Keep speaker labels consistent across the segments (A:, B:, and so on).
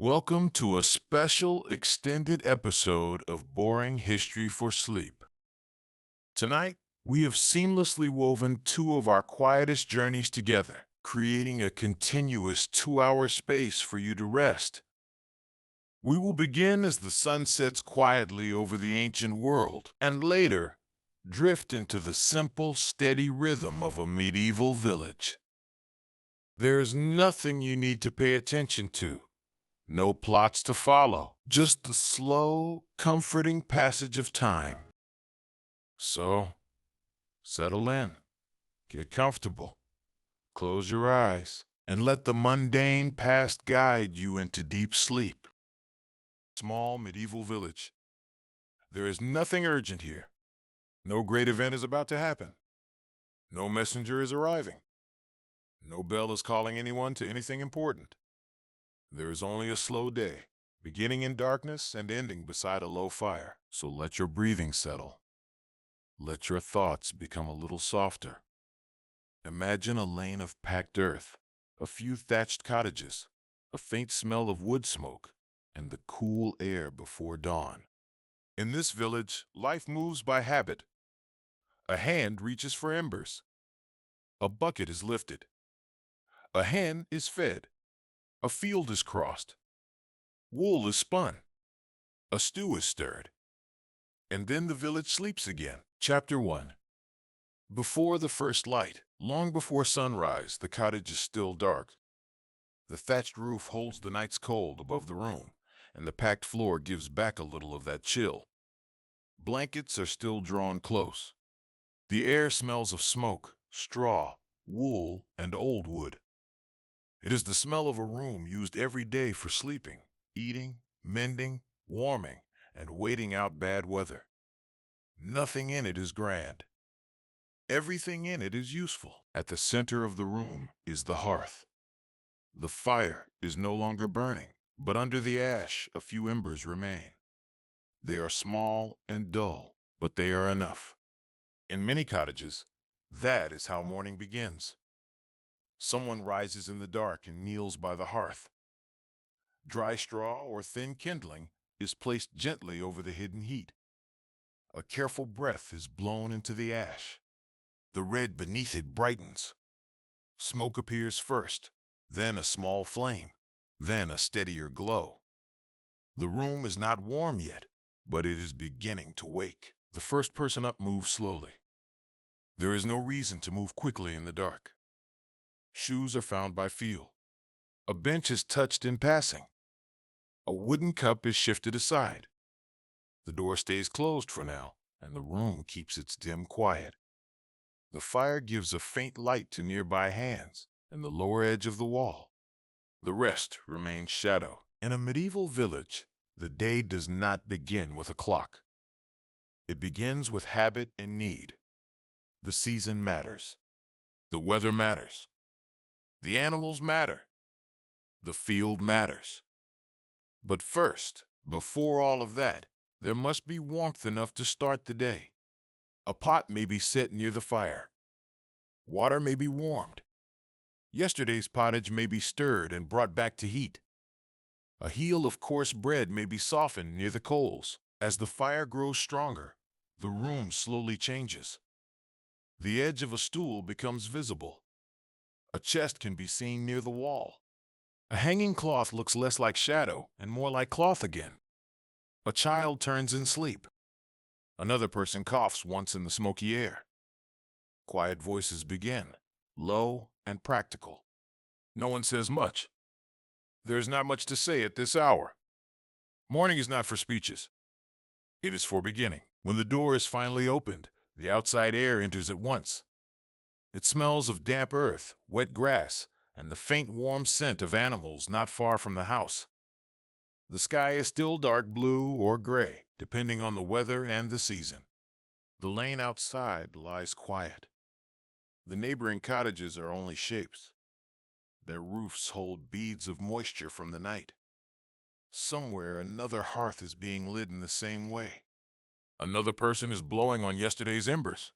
A: Welcome to a special extended episode of Boring History for Sleep. Tonight, we have seamlessly woven two of our quietest journeys together, creating a continuous 2 hour space for you to rest. We will begin as the sun sets quietly over the ancient world, and later, drift into the simple, steady rhythm of a medieval village. There's nothing you need to pay attention to. No plots to follow, just the slow, comforting passage of time. So, settle in, get comfortable, close your eyes, and let the mundane past guide you into deep sleep. Small medieval village. There is nothing urgent here. No great event is about to happen. No messenger is arriving. No bell is calling anyone to anything important. There is only a slow day, beginning in darkness and ending beside a low fire. So let your breathing settle. Let your thoughts become a little softer. Imagine a lane of packed earth, a few thatched cottages, a faint smell of wood smoke, and the cool air before dawn. In this village, life moves by habit. A hand reaches for embers. A bucket is lifted. A hen is fed. A field is crossed. Wool is spun. A stew is stirred. And then the village sleeps again. Chapter 1. Before the first light, long before sunrise, the cottage is still dark. The thatched roof holds the night's cold above the room, and the packed floor gives back a little of that chill. Blankets are still drawn close. The air smells of smoke, straw, wool, and old wood. It is the smell of a room used every day for sleeping, eating, mending, warming, and waiting out bad weather. Nothing in it is grand. Everything in it is useful. At the center of the room is the hearth. The fire is no longer burning, but under the ash a few embers remain. They are small and dull, but they are enough. In many cottages, that is how morning begins. Someone rises in the dark and kneels by the hearth. Dry straw or thin kindling is placed gently over the hidden heat. A careful breath is blown into the ash. The red beneath it brightens. Smoke appears first, then a small flame, then a steadier glow. The room is not warm yet, but it is beginning to wake. The first person up moves slowly. There is no reason to move quickly in the dark. Shoes are found by feel. A bench is touched in passing. A wooden cup is shifted aside. The door stays closed for now, and the room keeps its dim quiet. The fire gives a faint light to nearby hands and the lower edge of the wall. The rest remains shadow. In a medieval village, the day does not begin with a clock. It begins with habit and need. The season matters. The weather matters. The animals matter. The field matters. But first, before all of that, there must be warmth enough to start the day. A pot may be set near the fire. Water may be warmed. Yesterday's pottage may be stirred and brought back to heat. A heel of coarse bread may be softened near the coals. As the fire grows stronger, the room slowly changes. The edge of a stool becomes visible. A chest can be seen near the wall. A hanging cloth looks less like shadow and more like cloth again. A child turns in sleep. Another person coughs once in the smoky air. Quiet voices begin, low and practical. No one says much. There is not much to say at this hour. Morning is not for speeches. It is for beginning. When the door is finally opened, the outside air enters at once. It smells of damp earth, wet grass, and the faint warm scent of animals not far from the house. The sky is still dark blue or gray, depending on the weather and the season. The lane outside lies quiet. The neighboring cottages are only shapes. Their roofs hold beads of moisture from the night. Somewhere another hearth is being lit in the same way. Another person is blowing on yesterday's embers.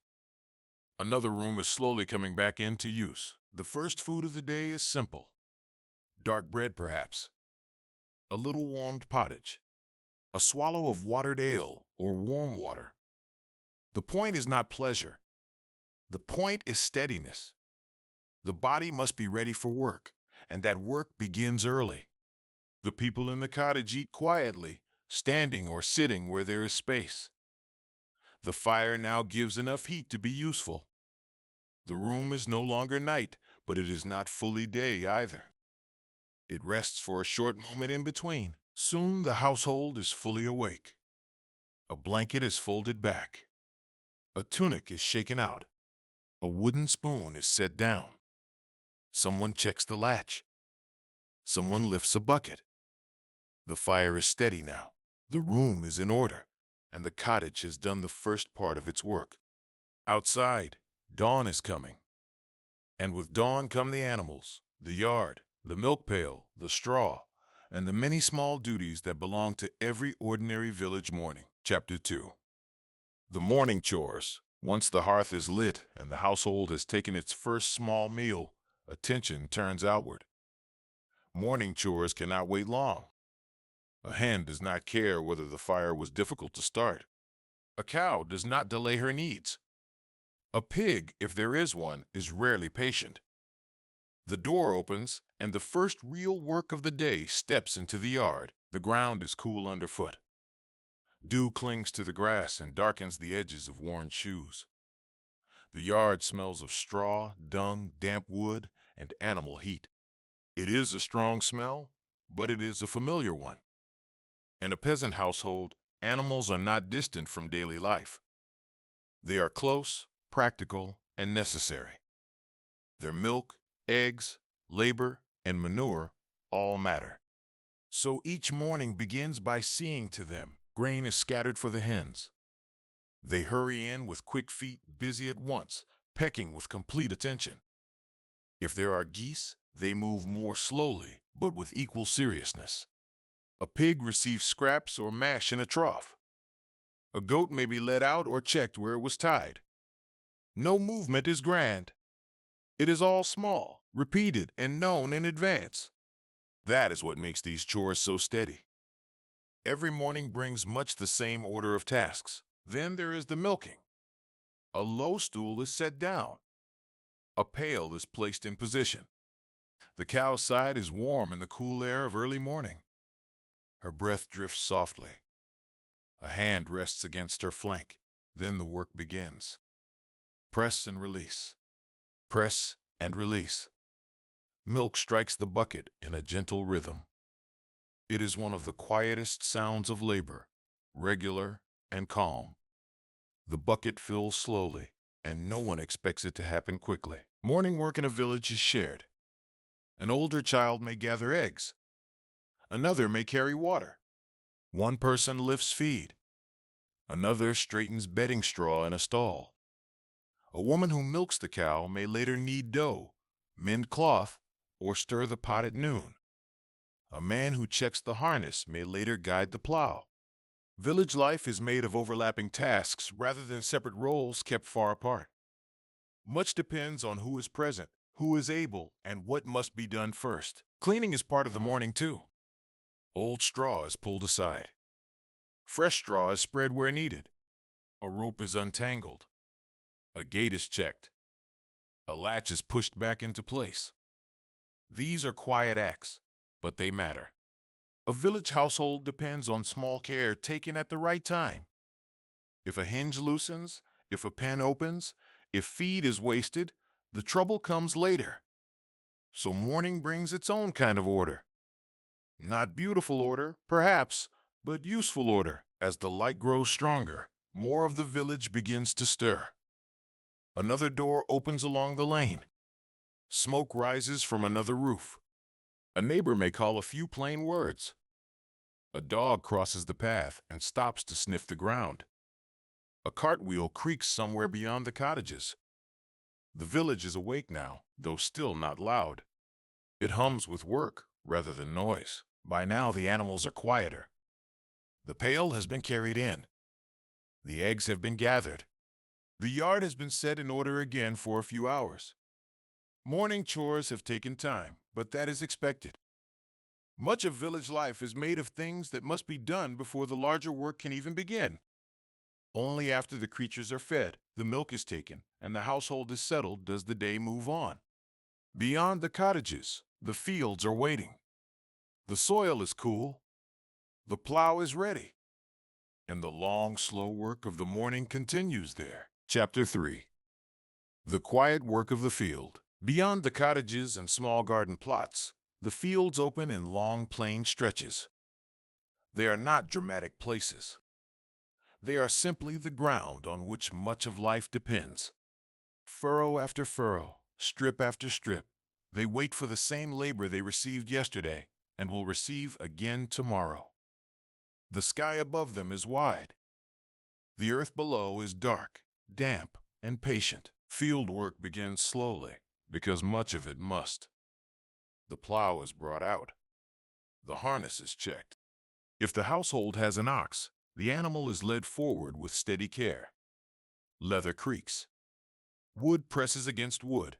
A: Another room is slowly coming back into use. The first food of the day is simple. Dark bread, perhaps. a little warmed pottage, a swallow of watered ale or warm water. The point is not pleasure. The point is steadiness. The body must be ready for work, and that work begins early. The people in the cottage eat quietly, standing or sitting where there is space. The fire now gives enough heat to be useful. The room is no longer night, but it is not fully day either. It rests for a short moment in between. Soon the household is fully awake. A blanket is folded back. A tunic is shaken out. A wooden spoon is set down. Someone checks the latch. Someone lifts a bucket. The fire is steady now. The room is in order, and the cottage has done the first part of its work. Outside, dawn is coming. And with dawn come the animals, the yard, the milk pail, the straw, and the many small duties that belong to every ordinary village morning. Chapter 2. The morning chores. Once the hearth is lit and the household has taken its first small meal, attention turns outward. Morning chores cannot wait long. A hen does not care whether the fire was difficult to start. A cow does not delay her needs. A pig, if there is one, is rarely patient. The door opens, and the first real work of the day steps into the yard. The ground is cool underfoot. Dew clings to the grass and darkens the edges of worn shoes. The yard smells of straw, dung, damp wood, and animal heat. It is a strong smell, but it is a familiar one. In a peasant household, animals are not distant from daily life. They are close, practical, and necessary. Their milk, eggs, labor, and manure all matter. So each morning begins by seeing to them. Grain is scattered for the hens. They hurry in with quick feet, busy at once, pecking with complete attention. If there are geese, they move more slowly, but with equal seriousness. A pig receives scraps or mash in a trough. A goat may be let out or checked where it was tied. No movement is grand. It is all small, repeated, and known in advance. That is what makes these chores so steady. Every morning brings much the same order of tasks. Then there is the milking. A low stool is set down. A pail is placed in position. The cow's side is warm in the cool air of early morning. Her breath drifts softly. A hand rests against her flank. Then the work begins. Press and release. Press and release. Milk strikes the bucket in a gentle rhythm. It is one of the quietest sounds of labor, regular and calm. The bucket fills slowly, and no one expects it to happen quickly. Morning work in a village is shared. An older child may gather eggs. Another may carry water. One person lifts feed. Another straightens bedding straw in a stall. A woman who milks the cow may later knead dough, mend cloth, or stir the pot at noon. A man who checks the harness may later guide the plow. Village life is made of overlapping tasks rather than separate roles kept far apart. Much depends on who is present, who is able, and what must be done first. Cleaning is part of the morning too. Old straw is pulled aside. Fresh straw is spread where needed. A rope is untangled. A gate is checked. A latch is pushed back into place. These are quiet acts, but they matter. A village household depends on small care taken at the right time. If a hinge loosens, if a pen opens, if feed is wasted, the trouble comes later. So morning brings its own kind of order. Not beautiful order, perhaps, but useful order. As the light grows stronger, more of the village begins to stir. Another door opens along the lane. Smoke rises from another roof. A neighbor may call a few plain words. A dog crosses the path and stops to sniff the ground. A cartwheel creaks somewhere beyond the cottages. The village is awake now, though still not loud. It hums with work rather than noise. By now the animals are quieter. The pail has been carried in. The eggs have been gathered. The yard has been set in order again for a few hours. Morning chores have taken time, but that is expected. Much of village life is made of things that must be done before the larger work can even begin. Only after the creatures are fed, the milk is taken, and the household is settled does the day move on. Beyond the cottages, the fields are waiting. The soil is cool, the plow is ready, and the long, slow work of the morning continues there. Chapter 3. The quiet work of the field. Beyond the cottages and small garden plots, the fields open in long, plain stretches. They are not dramatic places. They are simply the ground on which much of life depends. Furrow after furrow, strip after strip, they wait for the same labor they received yesterday and will receive again tomorrow. The sky above them is wide. The earth below is dark, damp, and patient. Field work begins slowly, because much of it must. The plow is brought out. The harness is checked. If the household has an ox, the animal is led forward with steady care. Leather creaks. Wood presses against wood.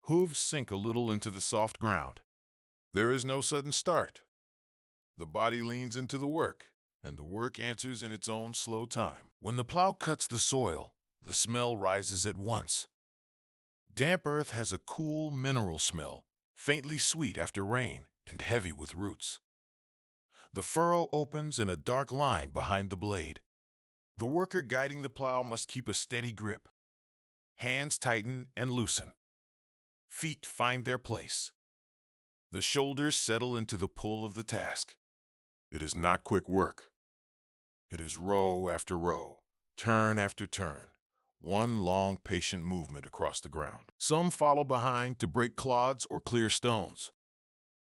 A: Hooves sink a little into the soft ground. There is no sudden start. The body leans into the work, and the work answers in its own slow time. When the plow cuts the soil, the smell rises at once. Damp earth has a cool mineral smell, faintly sweet after rain and heavy with roots. The furrow opens in a dark line behind the blade. The worker guiding the plow must keep a steady grip. Hands tighten and loosen. Feet find their place. The shoulders settle into the pull of the task. It is not quick work. It is row after row, turn after turn, one long, patient movement across the ground. Some follow behind to break clods or clear stones.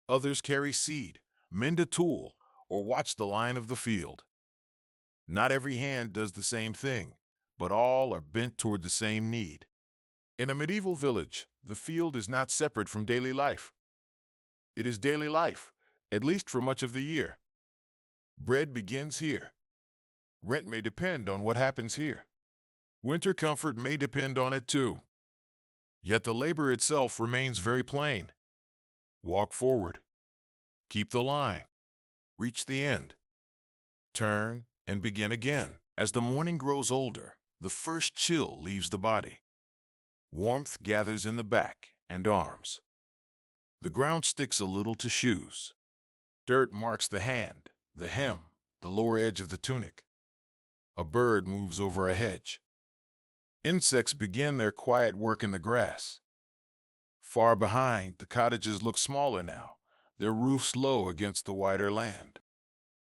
A: Others carry seed, mend a tool, or watch the line of the field. Not every hand does the same thing, but all are bent toward the same need. In a medieval village, the field is not separate from daily life. It is daily life, at least for much of the year. Bread begins here. Rent may depend on what happens here. Winter comfort may depend on it too. Yet the labor itself remains very plain. Walk forward. Keep the line. Reach the end. Turn and begin again. As the morning grows older, the first chill leaves the body. Warmth gathers in the back and arms. The ground sticks a little to shoes. Dirt marks the hand, the hem, the lower edge of the tunic. A bird moves over a hedge. Insects begin their quiet work in the grass. Far behind, the cottages look smaller now, their roofs low against the wider land.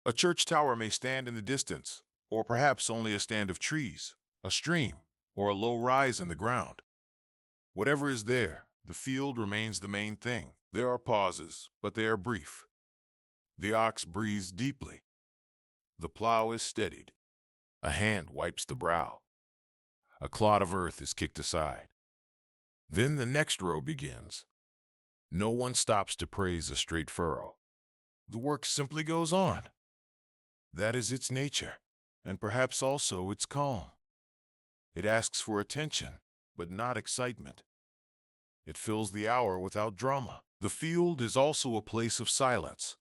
A: A church tower may stand in the distance, or perhaps only a stand of trees, a stream, or a low rise in the ground. Whatever is there, the field remains the main thing. There are pauses, but they are brief. The ox breathes deeply. The plow is steadied. A hand wipes the brow. A clod of earth is kicked aside. Then the next row begins. No one stops to praise a straight furrow. The work simply goes on. That is its nature, and perhaps also its calm. It asks for attention, but not excitement. It fills the hour without drama. The field is also a place of silence.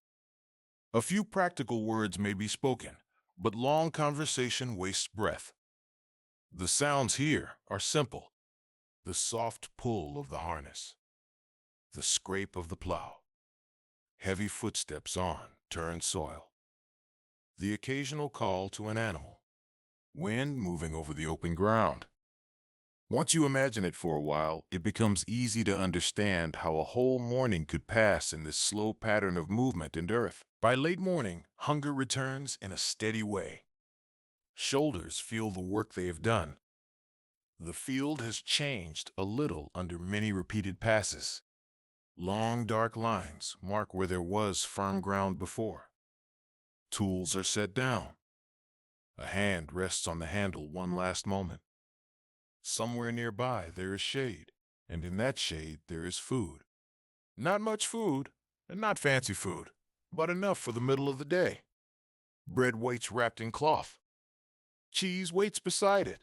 A: A few practical words may be spoken, but long conversation wastes breath. The sounds here are simple. The soft pull of the harness. The scrape of the plow. Heavy footsteps on turned soil. The occasional call to an animal. Wind moving over the open ground. Once you imagine it for a while, it becomes easy to understand how a whole morning could pass in this slow pattern of movement and earth. By late morning, hunger returns in a steady way. Shoulders feel the work they have done. The field has changed a little under many repeated passes. Long dark lines mark where there was firm ground before. Tools are set down. A hand rests on the handle one last moment. Somewhere nearby there is shade, and in that shade there is food. Not much food, and not fancy food, but enough for the middle of the day. Bread waits wrapped in cloth. Cheese waits beside it.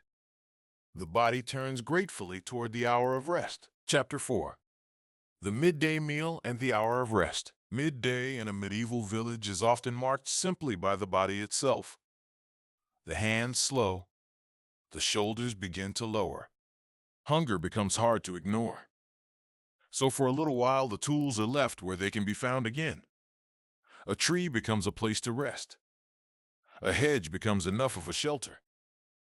A: The body turns gratefully toward the hour of rest. Chapter 4. The midday meal and the hour of rest. Midday in a medieval village is often marked simply by the body itself. The hands slow, the shoulders begin to lower. Hunger becomes hard to ignore. So for a little while, the tools are left where they can be found again. A tree becomes a place to rest. A hedge becomes enough of a shelter.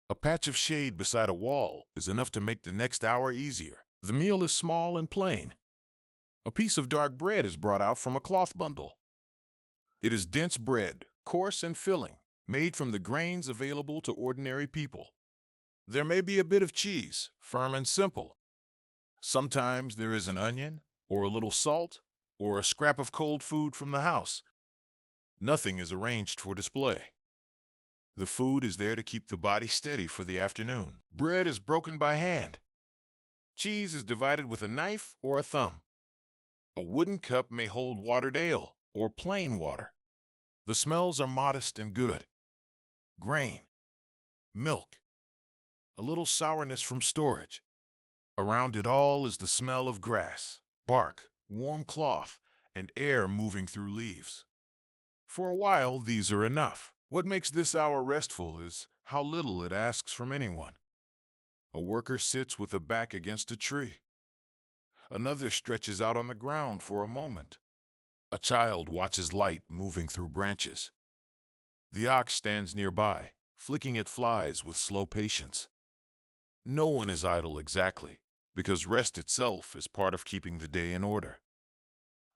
A: A patch of shade beside a wall is enough to make the next hour easier. The meal is small and plain. A piece of dark bread is brought out from a cloth bundle. It is dense bread, coarse and filling, made from the grains available to ordinary people. There may be a bit of cheese, firm and simple. Sometimes there is an onion, or a little salt, or a scrap of cold food from the house. Nothing is arranged for display. The food is there to keep the body steady for the afternoon. Bread is broken by hand. Cheese is divided with a knife or a thumb. A wooden cup may hold watered ale or plain water. The smells are modest and good. Grain, milk, a little sourness from storage. Around it all is the smell of grass, bark, warm cloth, and air moving through leaves. For a while, these are enough. What makes this hour restful is how little it asks from anyone. A worker sits with a back against a tree. Another stretches out on the ground for a moment. A child watches light moving through branches. The ox stands nearby, flicking at flies with slow patience. No one is idle exactly, because rest itself is part of keeping the day in order.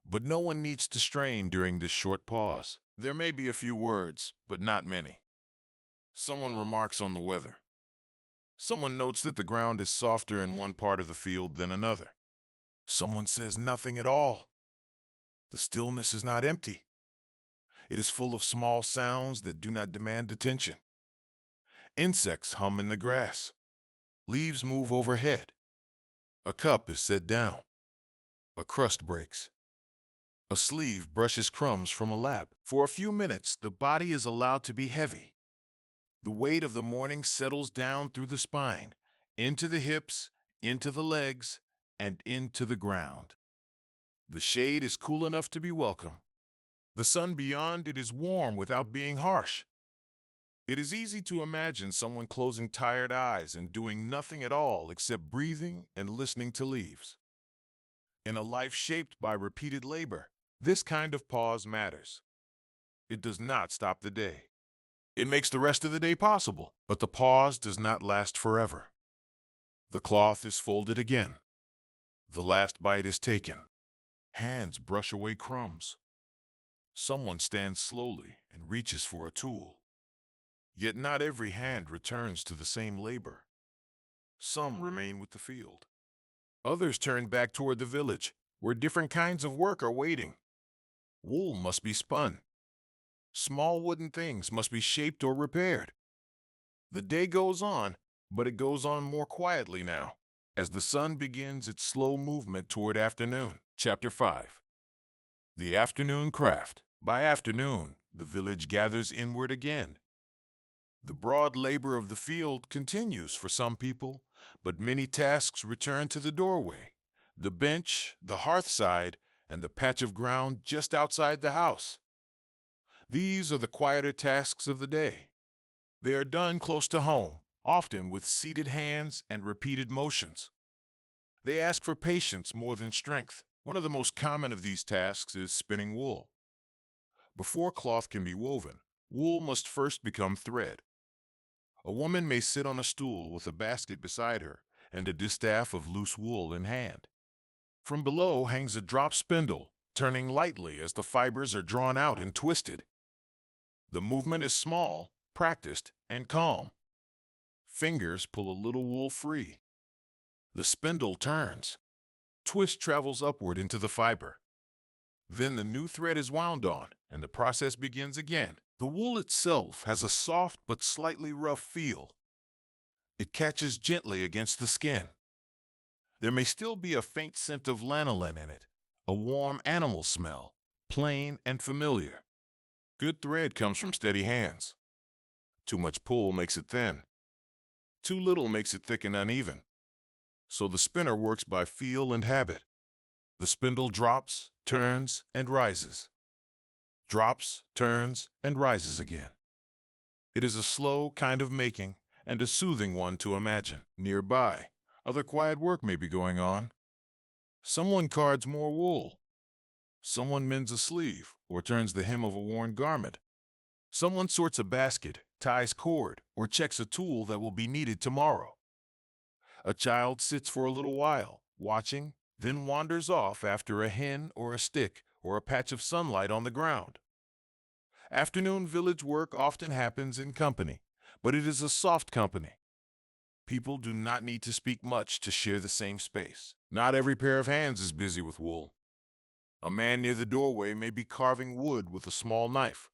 A: But no one needs to strain during this short pause. There may be a few words, but not many. Someone remarks on the weather. Someone notes that the ground is softer in one part of the field than another. Someone says nothing at all. The stillness is not empty. It is full of small sounds that do not demand attention. Insects hum in the grass. Leaves move overhead. A cup is set down. A crust breaks. A sleeve brushes crumbs from a lap. For a few minutes, the body is allowed to be heavy. The weight of the morning settles down through the spine, into the hips, into the legs, and into the ground. The shade is cool enough to be welcome. The sun beyond it is warm without being harsh. It is easy to imagine someone closing tired eyes and doing nothing at all except breathing and listening to leaves. In a life shaped by repeated labor, this kind of pause matters. It does not stop the day. It makes the rest of the day possible, but the pause does not last forever. The cloth is folded again. The last bite is taken. Hands brush away crumbs. Someone stands slowly and reaches for a tool. Yet not every hand returns to the same labor. Some remain with the field. Others turn back toward the village, where different kinds of work are waiting. Wool must be spun. Small wooden things must be shaped or repaired. The day goes on, but it goes on more quietly now, as the sun begins its slow movement toward afternoon. Chapter 5. The Afternoon Craft. By afternoon, the village gathers inward again. The broad labor of the field continues for some people, but many tasks return to the doorway, the bench, the hearthside, and the patch of ground just outside the house. These are the quieter tasks of the day. They are done close to home, often with seated hands and repeated motions. They ask for patience more than strength. One of the most common of these tasks is spinning wool. Before cloth can be woven, wool must first become thread. A woman may sit on a stool with a basket beside her and a distaff of loose wool in hand. From below hangs a drop spindle, turning lightly as the fibers are drawn out and twisted. The movement is small, practiced, and calm. Fingers pull a little wool free. The spindle turns. Twist travels upward into the fiber. Then the new thread is wound on, and the process begins again. The wool itself has a soft but slightly rough feel. It catches gently against the skin. There may still be a faint scent of lanolin in it, a warm animal smell, plain and familiar. Good thread comes from steady hands. Too much pull makes it thin. Too little makes it thick and uneven. So the spinner works by feel and habit. The spindle drops, turns, and rises. Drops, turns, and rises again. It is a slow kind of making and a soothing one to imagine. Nearby, other quiet work may be going on. Someone cards more wool. Someone mends a sleeve or turns the hem of a worn garment. Someone sorts a basket, ties cord, or checks a tool that will be needed tomorrow. A child sits for a little while, watching, then wanders off after a hen or a stick or a patch of sunlight on the ground. Afternoon village work often happens in company, but it is a soft company. People do not need to speak much to share the same space. Not every pair of hands is busy with wool. A man near the doorway may be carving wood with a small knife.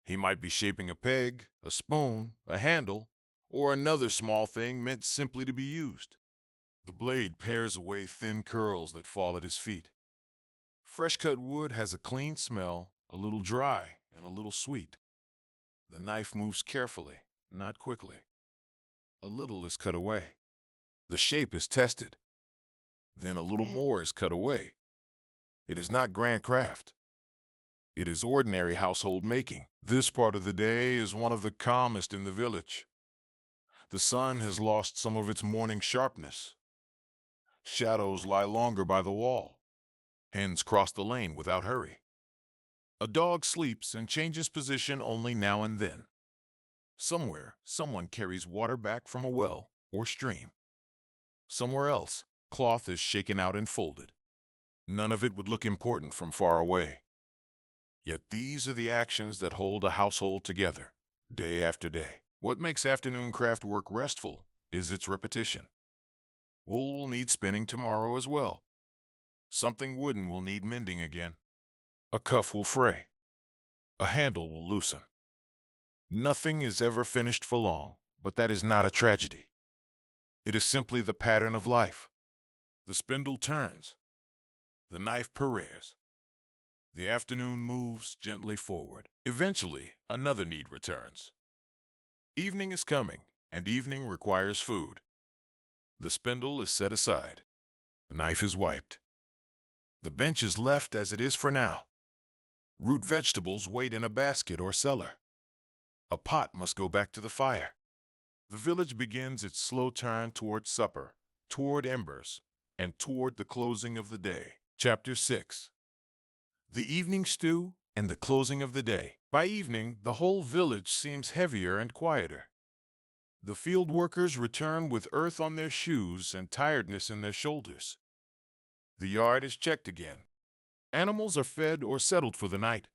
A: He might be shaping a peg, a spoon, a handle, or another small thing meant simply to be used. The blade pares away thin curls that fall at his feet. Fresh-cut wood has a clean smell, a little dry and a little sweet. The knife moves carefully, not quickly. A little is cut away. The shape is tested. Then a little more is cut away. It is not grand craft. It is ordinary household making. This part of the day is one of the calmest in the village. The sun has lost some of its morning sharpness. Shadows lie longer by the wall. Hens cross the lane without hurry. A dog sleeps and changes position only now and then. Somewhere, someone carries water back from a well or stream. Somewhere else, cloth is shaken out and folded. None of it would look important from far away. Yet these are the actions that hold a household together, day after day. What makes afternoon craft work restful is its repetition. Wool will need spinning tomorrow as well. Something wooden will need mending again. A cuff will fray. A handle will loosen. Nothing is ever finished for long, but that is not a tragedy. It is simply the pattern of life. The spindle turns. The knife pares. The afternoon moves gently forward. Eventually, another need returns. Evening is coming, and evening requires food. The spindle is set aside. The knife is wiped. The bench is left as it is for now. Root vegetables wait in a basket or cellar. A pot must go back to the fire. The village begins its slow turn toward supper, toward embers, and toward the closing of the day. Chapter 6. The evening stew and the closing of the day. By evening, the whole village seems heavier and quieter. The field workers return with earth on their shoes and tiredness in their shoulders. The yard is checked again. Animals are fed or settled for the night.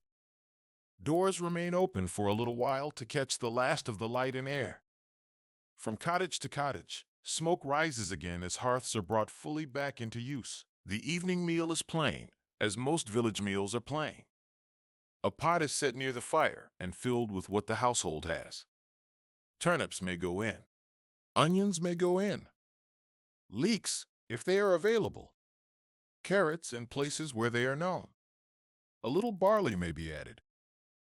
A: Doors remain open for a little while to catch the last of the light and air. From cottage to cottage, smoke rises again as hearths are brought fully back into use. The evening meal is plain, as most village meals are plain. A pot is set near the fire and filled with what the household has. Turnips may go in. Onions may go in. Leeks, if they are available. Carrots in places where they are known. A little barley may be added.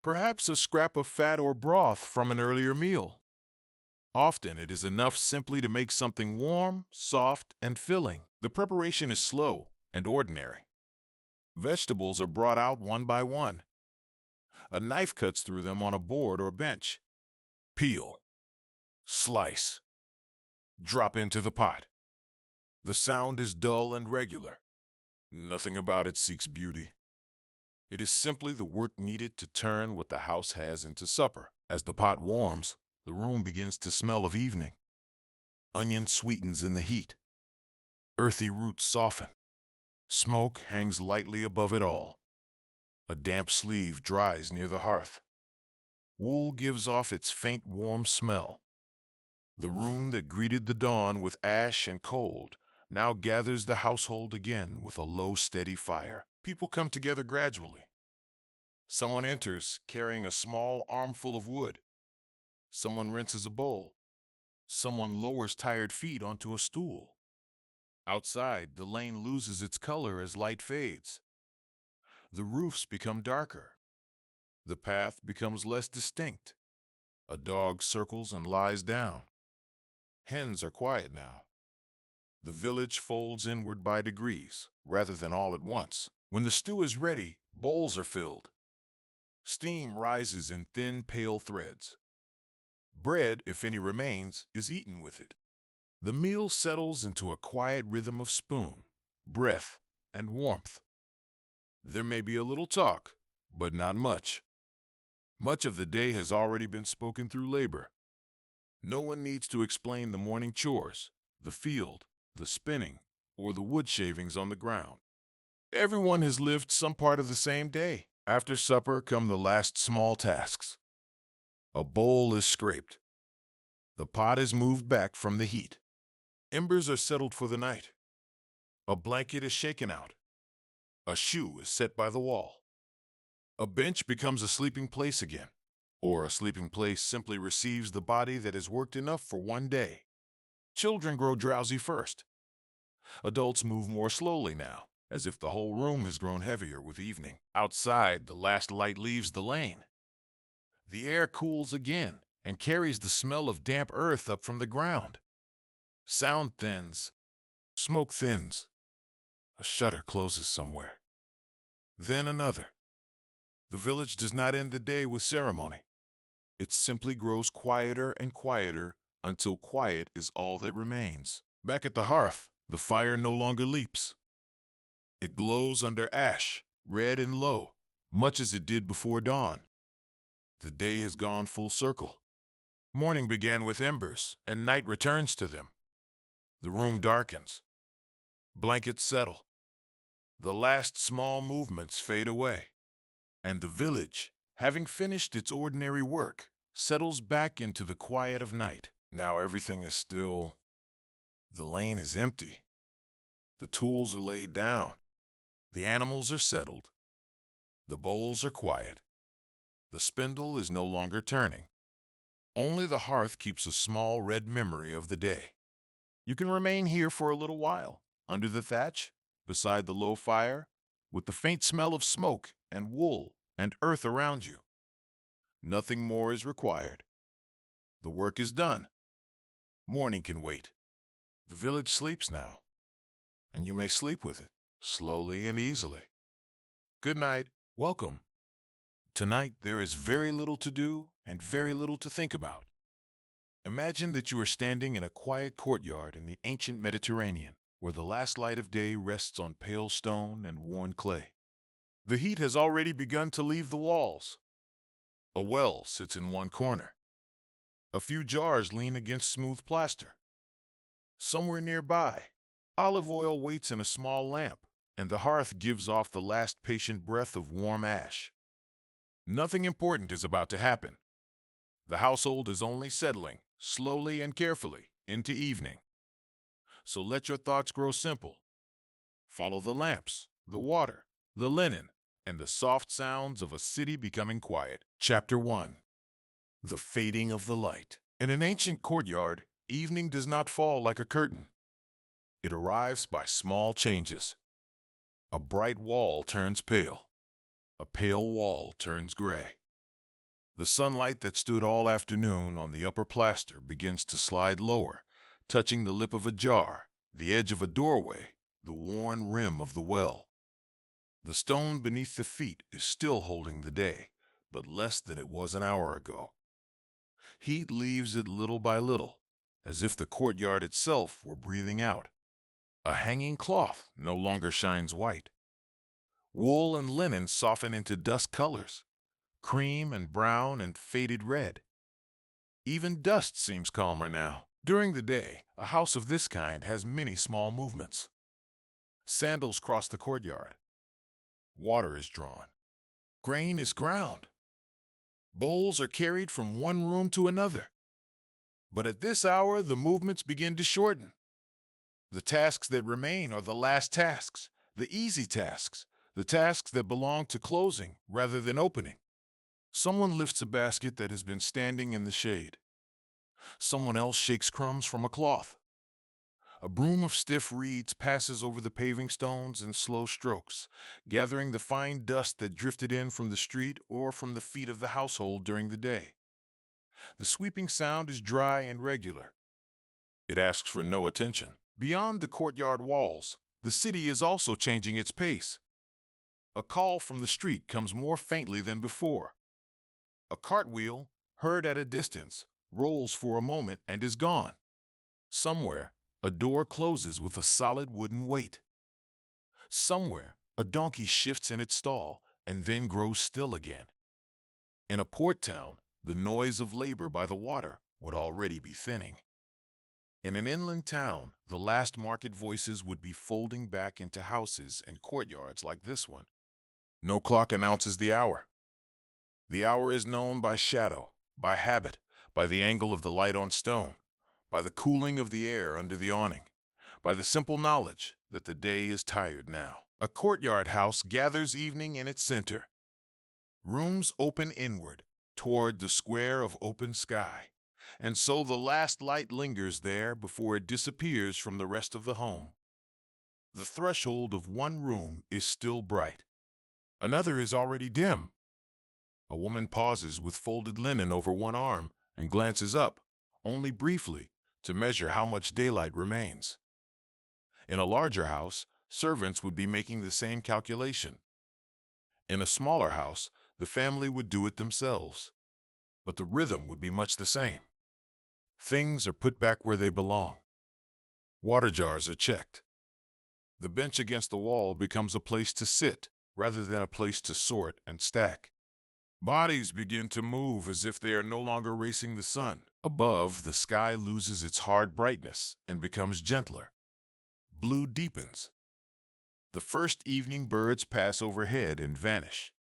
A: Perhaps a scrap of fat or broth from an earlier meal. Often it is enough simply to make something warm, soft, and filling. The preparation is slow and ordinary. Vegetables are brought out one by one. A knife cuts through them on a board or bench. Peel. Slice. Drop into the pot. The sound is dull and regular. Nothing about it seeks beauty. It is simply the work needed to turn what the house has into supper. As the pot warms, the room begins to smell of evening. Onion sweetens in the heat. Earthy roots soften. Smoke hangs lightly above it all. A damp sleeve dries near the hearth. Wool gives off its faint warm smell. The room that greeted the dawn with ash and cold now gathers the household again with a low, steady fire. People come together gradually. Someone enters carrying a small armful of wood. Someone rinses a bowl. Someone lowers tired feet onto a stool. Outside, the lane loses its color as light fades. The roofs become darker. The path becomes less distinct. A dog circles and lies down. Hens are quiet now. The village folds inward by degrees, rather than all at once. When the stew is ready, bowls are filled. Steam rises in thin, pale threads. Bread, if any remains, is eaten with it. The meal settles into a quiet rhythm of spoon, breath, and warmth. There may be a little talk, but not much. Much of the day has already been spoken through labor. No one needs to explain the morning chores, the field, the spinning, or the wood shavings on the ground. Everyone has lived some part of the same day. After supper come the last small tasks. A bowl is scraped. The pot is moved back from the heat. Embers are settled for the night. A blanket is shaken out. A shoe is set by the wall. A bench becomes a sleeping place again, or a sleeping place simply receives the body that has worked enough for one day. Children grow drowsy first. Adults move more slowly now, as if the whole room has grown heavier with evening. Outside, the last light leaves the lane. The air cools again and carries the smell of damp earth up from the ground. Sound thins. Smoke thins. A shutter closes somewhere. Then another. The village does not end the day with ceremony. It simply grows quieter and quieter until quiet is all that remains. Back at the hearth, the fire no longer leaps. It glows under ash, red and low, much as it did before dawn. The day has gone full circle. Morning began with embers, and night returns to them. The room darkens. Blankets settle. The last small movements fade away. And the village, having finished its ordinary work, settles back into the quiet of night. Now everything is still. The lane is empty. The tools are laid down. The animals are settled. The bowls are quiet. The spindle is no longer turning. Only the hearth keeps a small red memory of the day. You can remain here for a little while, under the thatch, beside the low fire, with the faint smell of smoke and wool and earth around you. Nothing more is required. The work is done. Morning can wait. The village sleeps now, and you may sleep with it, slowly and easily. Good night. Welcome. Tonight there is very little to do and very little to think about. Imagine that you are standing in a quiet courtyard in the ancient Mediterranean, where the last light of day rests on pale stone and worn clay. The heat has already begun to leave the walls. A well sits in one corner. A few jars lean against smooth plaster. Somewhere nearby, olive oil waits in a small lamp, and the hearth gives off the last patient breath of warm ash. Nothing important is about to happen. The household is only settling, slowly and carefully, into evening. So let your thoughts grow simple. Follow the lamps, the water, the linen, and the soft sounds of a city becoming quiet. Chapter 1. The Fading of the Light. In an ancient courtyard, evening does not fall like a curtain. It arrives by small changes. A bright wall turns pale. A pale wall turns gray. The sunlight that stood all afternoon on the upper plaster begins to slide lower, touching the lip of a jar, the edge of a doorway, the worn rim of the well. The stone beneath the feet is still holding the day, but less than it was an hour ago. Heat leaves it little by little, as if the courtyard itself were breathing out. A hanging cloth no longer shines white. Wool and linen soften into dust colors, cream and brown and faded red. Even dust seems calmer now. During the day, a house of this kind has many small movements. Sandals cross the courtyard. Water is drawn. Grain is ground. Bowls are carried from one room to another. But at this hour, the movements begin to shorten. The tasks that remain are the last tasks, the easy tasks, the tasks that belong to closing rather than opening. Someone lifts a basket that has been standing in the shade. Someone else shakes crumbs from a cloth. A broom of stiff reeds passes over the paving stones in slow strokes, gathering the fine dust that drifted in from the street or from the feet of the household during the day. The sweeping sound is dry and regular. It asks for no attention. Beyond the courtyard walls, the city is also changing its pace. A call from the street comes more faintly than before. A cartwheel, heard at a distance, rolls for a moment and is gone. Somewhere, a door closes with a solid wooden weight. Somewhere, a donkey shifts in its stall and then grows still again. In a port town, the noise of labor by the water would already be thinning. In an inland town, the last market voices would be folding back into houses and courtyards like this one. No clock announces the hour. The hour is known by shadow, by habit, by the angle of the light on stone, by the cooling of the air under the awning, by the simple knowledge that the day is tired now. A courtyard house gathers evening in its center. Rooms open inward, toward the square of open sky, and so the last light lingers there before it disappears from the rest of the home. The threshold of one room is still bright. Another is already dim. A woman pauses with folded linen over one arm and glances up, only briefly, to measure how much daylight remains. In a larger house, servants would be making the same calculation. In a smaller house, the family would do it themselves. But the rhythm would be much the same. Things are put back where they belong. Water jars are checked. The bench against the wall becomes a place to sit rather than a place to sort and stack. Bodies begin to move as if they are no longer racing the sun. Above, the sky loses its hard brightness and becomes gentler. Blue deepens. The first evening birds pass overhead and vanish.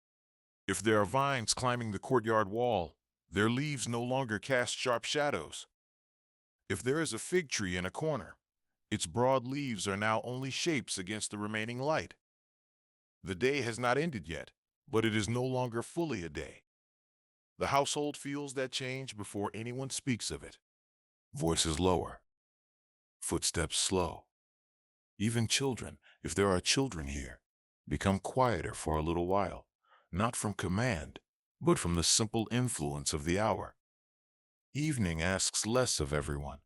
A: If there are vines climbing the courtyard wall, their leaves no longer cast sharp shadows. If there is a fig tree in a corner, its broad leaves are now only shapes against the remaining light. The day has not ended yet, but it is no longer fully a day. The household feels that change before anyone speaks of it. Voices lower. Footsteps slow. Even children, if there are children here, become quieter for a little while, not from command, but from the simple influence of the hour. Evening asks less of everyone.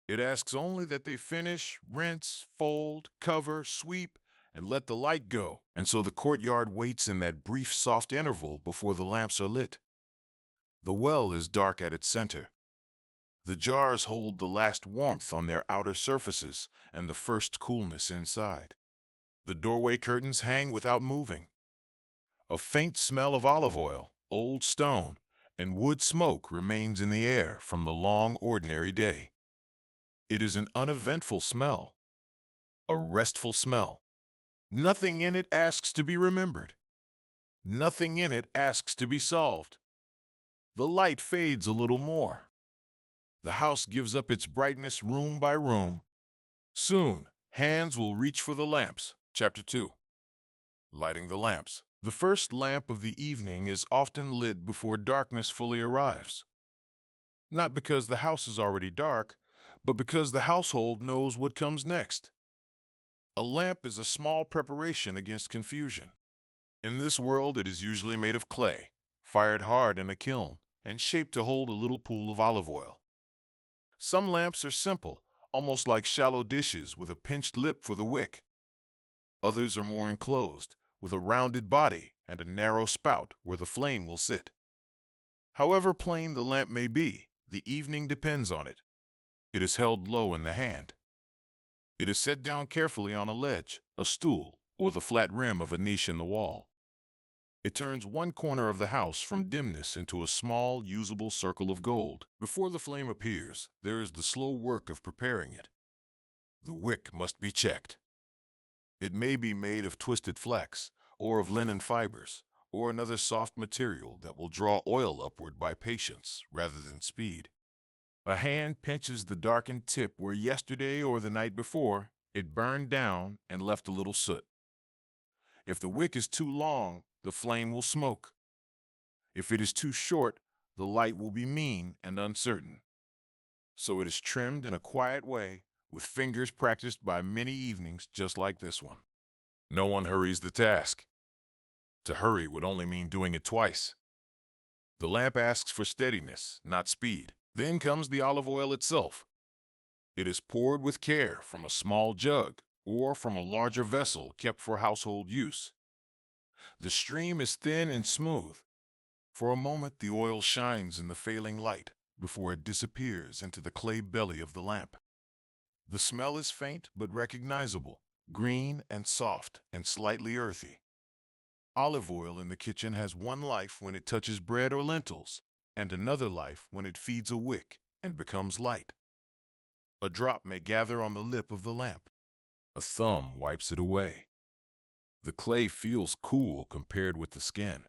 A: It asks only that they finish, rinse, fold, cover, sweep, and let the light go. And so the courtyard waits in that brief, soft interval before the lamps are lit. The well is dark at its center. The jars hold the last warmth on their outer surfaces and the first coolness inside. The doorway curtains hang without moving. A faint smell of olive oil, old stone, and wood smoke remains in the air from the long, ordinary day. It is an uneventful smell, a restful smell. Nothing in it asks to be remembered. Nothing in it asks to be solved. The light fades a little more. The house gives up its brightness room by room. Soon, hands will reach for the lamps. Chapter 2. Lighting the lamps. The first lamp of the evening is often lit before darkness fully arrives. Not because the house is already dark, but because the household knows what comes next. A lamp is a small preparation against confusion. In this world, it is usually made of clay, fired hard in a kiln, and shaped to hold a little pool of olive oil. Some lamps are simple, almost like shallow dishes with a pinched lip for the wick. Others are more enclosed, with a rounded body and a narrow spout where the flame will sit. However plain the lamp may be, the evening depends on it. It is held low in the hand. It is set down carefully on a ledge, a stool, or the flat rim of a niche in the wall. It turns one corner of the house from dimness into a small, usable circle of gold. Before the flame appears, there is the slow work of preparing it. The wick must be checked. It may be made of twisted flax, or of linen fibers, or another soft material that will draw oil upward by patience rather than speed. A hand pinches the darkened tip where yesterday or the night before it burned down and left a little soot. If the wick is too long, the flame will smoke. If it is too short, the light will be mean and uncertain. So it is trimmed in a quiet way, with fingers practiced by many evenings just like this one. No one hurries the task. To hurry would only mean doing it twice. The lamp asks for steadiness, not speed. Then comes the olive oil itself. It is poured with care from a small jug or from a larger vessel kept for household use. The stream is thin and smooth. For a moment, the oil shines in the failing light before it disappears into the clay belly of the lamp. The smell is faint but recognizable, green and soft and slightly earthy. Olive oil in the kitchen has one life when it touches bread or lentils, and another life when it feeds a wick and becomes light. A drop may gather on the lip of the lamp. A thumb wipes it away. The clay feels cool compared with the skin.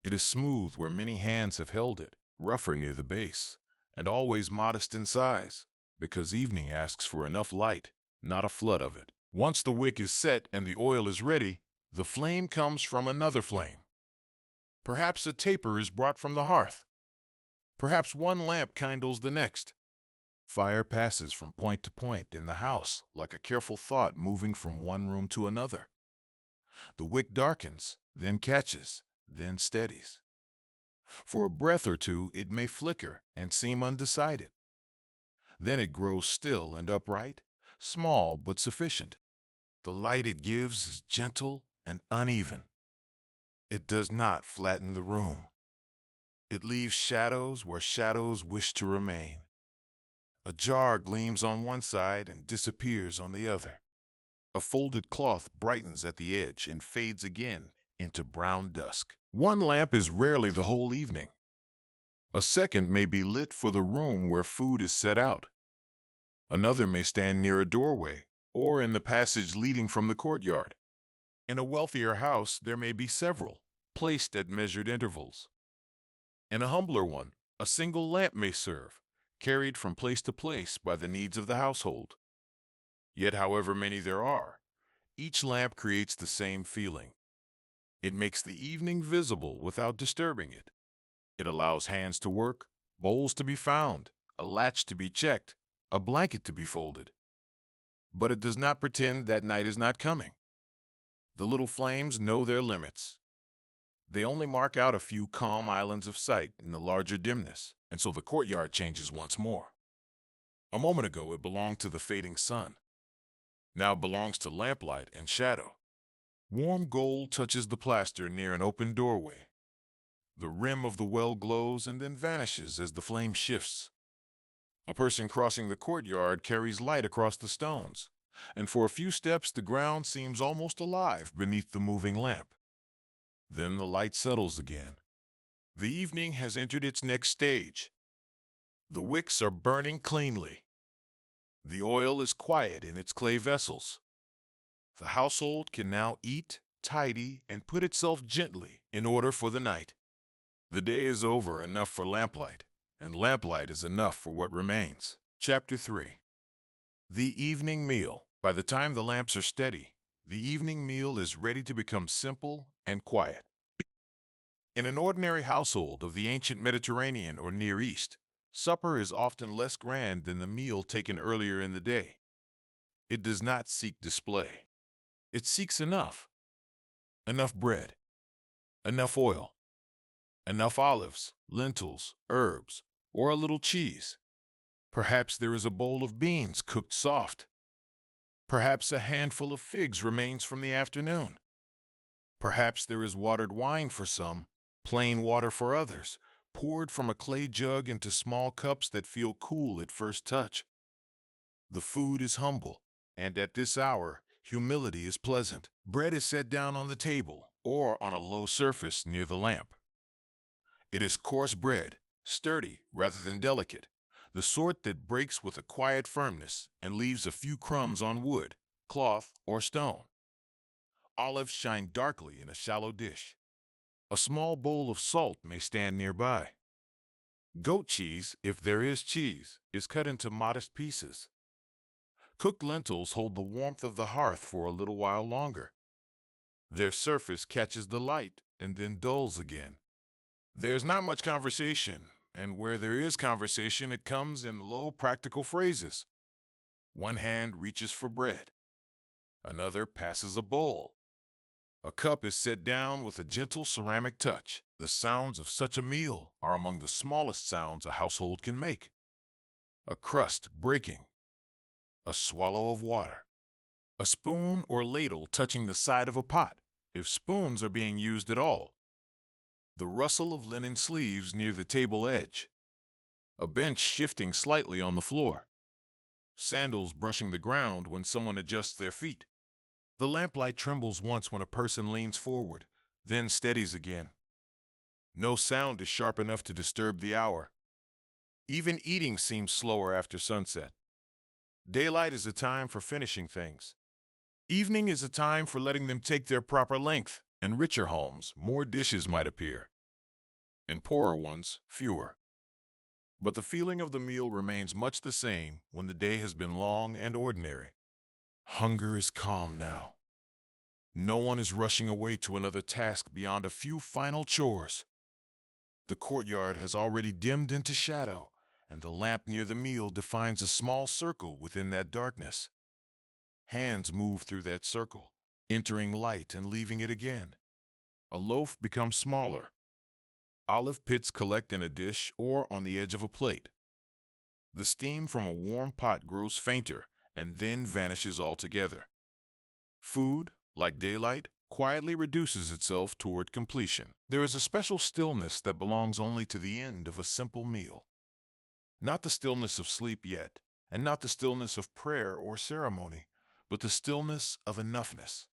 A: It is smooth where many hands have held it, rougher near the base, and always modest in size, because evening asks for enough light, not a flood of it. Once the wick is set and the oil is ready, the flame comes from another flame. Perhaps a taper is brought from the hearth. Perhaps one lamp kindles the next. Fire passes from point to point in the house, like a careful thought moving from one room to another. The wick darkens, then catches, then steadies. For a breath or two, it may flicker and seem undecided. Then it grows still and upright, small but sufficient. The light it gives is gentle and uneven. It does not flatten the room. It leaves shadows where shadows wish to remain. A jar gleams on one side and disappears on the other. A folded cloth brightens at the edge and fades again into brown dusk. One lamp is rarely the whole evening. A second may be lit for the room where food is set out. Another may stand near a doorway or in the passage leading from the courtyard. In a wealthier house, there may be several, placed at measured intervals. In a humbler one, a single lamp may serve, carried from place to place by the needs of the household. Yet however many there are, each lamp creates the same feeling. It makes the evening visible without disturbing it. It allows hands to work, bowls to be found, a latch to be checked, a blanket to be folded. But it does not pretend that night is not coming. The little flames know their limits. They only mark out a few calm islands of sight in the larger dimness, and so the courtyard changes once more. A moment ago it belonged to the fading sun. Now it belongs to lamplight and shadow. Warm gold touches the plaster near an open doorway. The rim of the well glows and then vanishes as the flame shifts. A person crossing the courtyard carries light across the stones, and for a few steps the ground seems almost alive beneath the moving lamp. Then the light settles again. The evening has entered its next stage. The wicks are burning cleanly. The oil is quiet in its clay vessels. The household can now eat, tidy, and put itself gently in order for the night. The day is over enough for lamplight, and lamplight is enough for what remains. Chapter 3. The evening meal. By the time the lamps are steady, the evening meal is ready to become simple and quiet. In an ordinary household of the ancient Mediterranean or Near East, supper is often less grand than the meal taken earlier in the day. It does not seek display. It seeks enough. Enough bread. Enough oil. Enough olives, lentils, herbs, or a little cheese. Perhaps there is a bowl of beans cooked soft. Perhaps a handful of figs remains from the afternoon. Perhaps there is watered wine for some, plain water for others, poured from a clay jug into small cups that feel cool at first touch. The food is humble, and at this hour, humility is pleasant. Bread is set down on the table or on a low surface near the lamp. It is coarse bread, sturdy rather than delicate, the sort that breaks with a quiet firmness and leaves a few crumbs on wood, cloth, or stone. Olives shine darkly in a shallow dish. A small bowl of salt may stand nearby. Goat cheese, if there is cheese, is cut into modest pieces. Cooked lentils hold the warmth of the hearth for a little while longer. Their surface catches the light and then dulls again. There's not much conversation, and where there is conversation, it comes in low, practical phrases. One hand reaches for bread. Another passes a bowl. A cup is set down with a gentle ceramic touch. The sounds of such a meal are among the smallest sounds a household can make. A crust breaking, a swallow of water, a spoon or ladle touching the side of a pot, if spoons are being used at all, the rustle of linen sleeves near the table edge, a bench shifting slightly on the floor, sandals brushing the ground when someone adjusts their feet. The lamplight trembles once when a person leans forward, then steadies again. No sound is sharp enough to disturb the hour. Even eating seems slower after sunset. Daylight is a time for finishing things. Evening is a time for letting them take their proper length. In richer homes, more dishes might appear. In poorer ones, fewer. But the feeling of the meal remains much the same when the day has been long and ordinary. Hunger is calm now. No one is rushing away to another task beyond a few final chores. The courtyard has already dimmed into shadow, and the lamp near the meal defines a small circle within that darkness. Hands move through that circle, entering light and leaving it again. A loaf becomes smaller. Olive pits collect in a dish or on the edge of a plate. The steam from a warm pot grows fainter and then vanishes altogether. Food, like daylight, quietly reduces itself toward completion. There is a special stillness that belongs only to the end of a simple meal. Not the stillness of sleep yet, and not the stillness of prayer or ceremony, but the stillness of enoughness.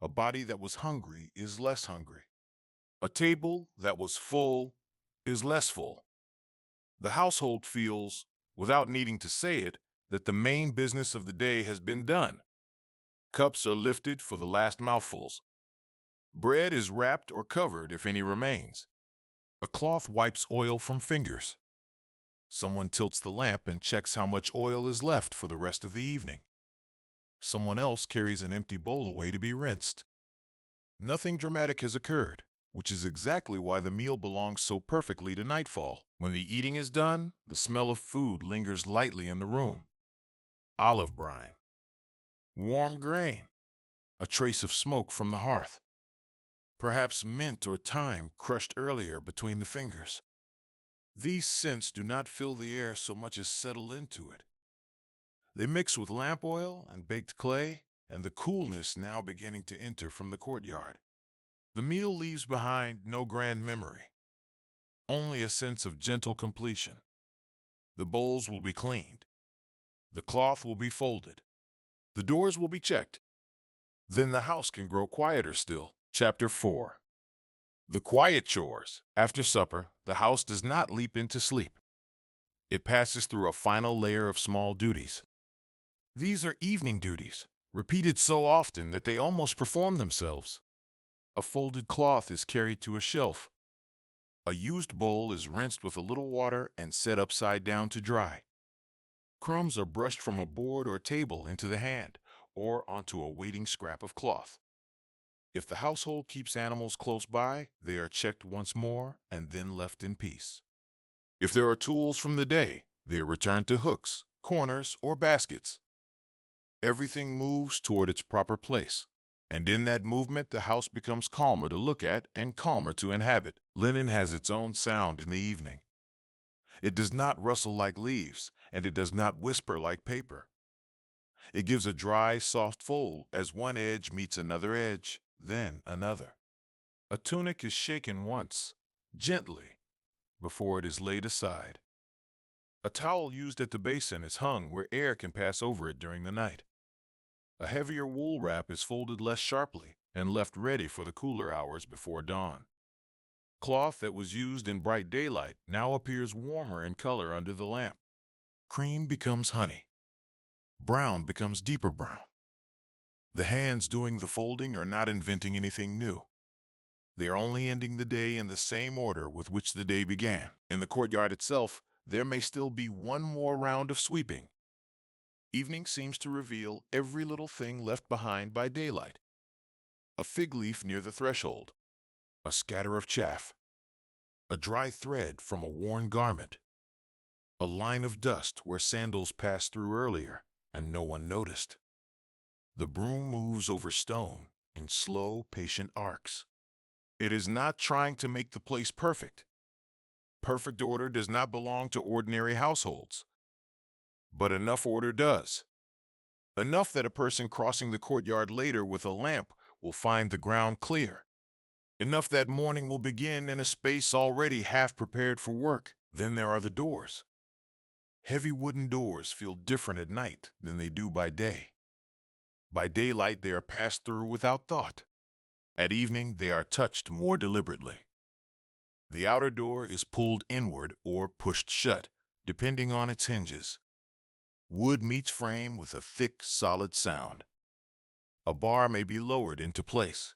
A: A body that was hungry is less hungry. A table that was full is less full. The household feels, without needing to say it, that the main business of the day has been done. Cups are lifted for the last mouthfuls. Bread is wrapped or covered if any remains. A cloth wipes oil from fingers. Someone tilts the lamp and checks how much oil is left for the rest of the evening. Someone else carries an empty bowl away to be rinsed. Nothing dramatic has occurred, which is exactly why the meal belongs so perfectly to nightfall. When the eating is done, the smell of food lingers lightly in the room. Olive brine, warm grain, a trace of smoke from the hearth. Perhaps mint or thyme crushed earlier between the fingers. These scents do not fill the air so much as settle into it. They mix with lamp oil and baked clay, and the coolness now beginning to enter from the courtyard. The meal leaves behind no grand memory, only a sense of gentle completion. The bowls will be cleaned. The cloth will be folded. The doors will be checked. Then the house can grow quieter still. Chapter 4. The quiet chores. After supper, the house does not leap into sleep. It passes through a final layer of small duties. These are evening duties, repeated so often that they almost perform themselves. A folded cloth is carried to a shelf. A used bowl is rinsed with a little water and set upside down to dry. Crumbs are brushed from a board or table into the hand, or onto a waiting scrap of cloth. If the household keeps animals close by, they are checked once more and then left in peace. If there are tools from the day, they are returned to hooks, corners, or baskets. Everything moves toward its proper place, and in that movement the house becomes calmer to look at and calmer to inhabit. Linen has its own sound in the evening. It does not rustle like leaves, and it does not whisper like paper. It gives a dry, soft fold as one edge meets another edge, then another. A tunic is shaken once, gently, before it is laid aside. A towel used at the basin is hung where air can pass over it during the night. A heavier wool wrap is folded less sharply and left ready for the cooler hours before dawn. Cloth that was used in bright daylight now appears warmer in color under the lamp. Cream becomes honey. Brown becomes deeper brown. The hands doing the folding are not inventing anything new. They are only ending the day in the same order with which the day began. In the courtyard itself, there may still be one more round of sweeping. Evening seems to reveal every little thing left behind by daylight. A fig leaf near the threshold, a scatter of chaff, a dry thread from a worn garment, a line of dust where sandals passed through earlier and no one noticed. The broom moves over stone in slow, patient arcs. It is not trying to make the place perfect. Perfect order does not belong to ordinary households. But enough order does. enough that a person crossing the courtyard later with a lamp will find the ground clear. Enough that morning will begin in a space already half prepared for work. Then there are the doors. Heavy wooden doors feel different at night than they do by day. By daylight, they are passed through without thought. At evening, they are touched more deliberately. The outer door is pulled inward or pushed shut, depending on its hinges. Wood meets frame with a thick, solid sound. A bar may be lowered into place.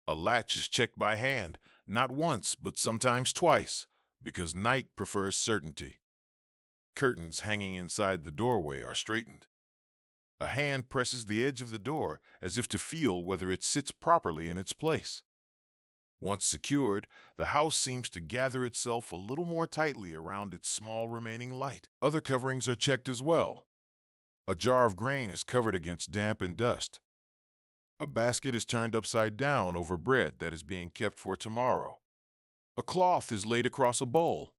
A: A latch is checked by hand, not once, but sometimes twice, because night prefers certainty. Curtains hanging inside the doorway are straightened. A hand presses the edge of the door as if to feel whether it sits properly in its place. Once secured, the house seems to gather itself a little more tightly around its small remaining light. Other coverings are checked as well. A jar of grain is covered against damp and dust. A basket is turned upside down over bread that is being kept for tomorrow. A cloth is laid across a bowl.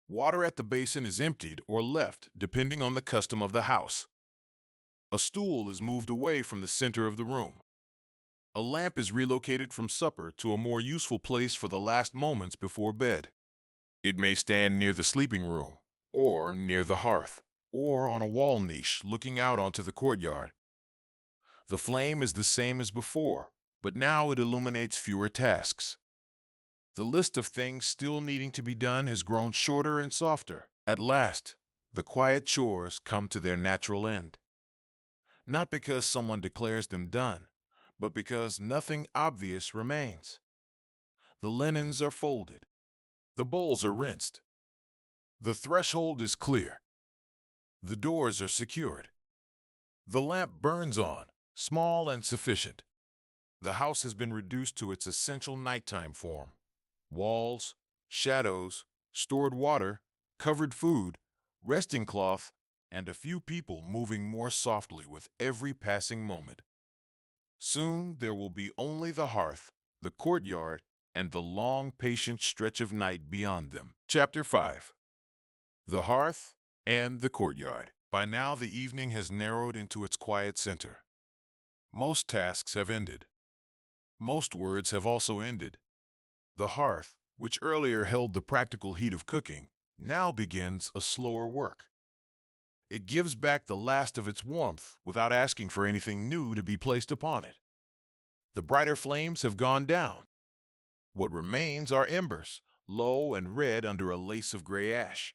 A: Water at the basin is emptied or left, depending on the custom of the house. A stool is moved away from the center of the room. A lamp is relocated from supper to a more useful place for the last moments before bed. It may stand near the sleeping room, or near the hearth, or on a wall niche looking out onto the courtyard. The flame is the same as before, but now it illuminates fewer tasks. The list of things still needing to be done has grown shorter and softer. At last, the quiet chores come to their natural end. Not because someone declares them done, but because nothing obvious remains. The linens are folded. The bowls are rinsed. The threshold is clear. The doors are secured. The lamp burns on, small and sufficient. The house has been reduced to its essential nighttime form. Walls, shadows, stored water, covered food, resting cloth, and a few people moving more softly with every passing moment. Soon there will be only the hearth, the courtyard, and the long, patient stretch of night beyond them. Chapter 5. The Hearth and the Courtyard. By now the evening has narrowed into its quiet center. Most tasks have ended. Most words have also ended. The hearth, which earlier held the practical heat of cooking, now begins a slower work. It gives back the last of its warmth without asking for anything new to be placed upon it. The brighter flames have gone down. What remains are embers, low and red under a lace of gray ash.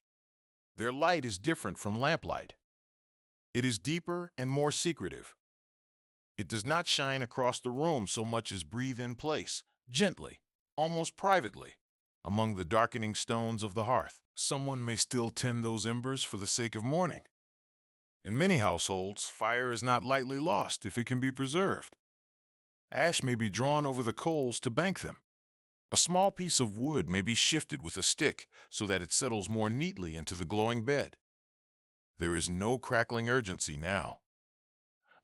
A: Their light is different from lamplight. It is deeper and more secretive. It does not shine across the room so much as breathe in place, gently, almost privately, among the darkening stones of the hearth. Someone may still tend those embers for the sake of mourning. In many households, fire is not lightly lost if it can be preserved. Ash may be drawn over the coals to bank them. A small piece of wood may be shifted with a stick so that it settles more neatly into the glowing bed. There is no crackling urgency now.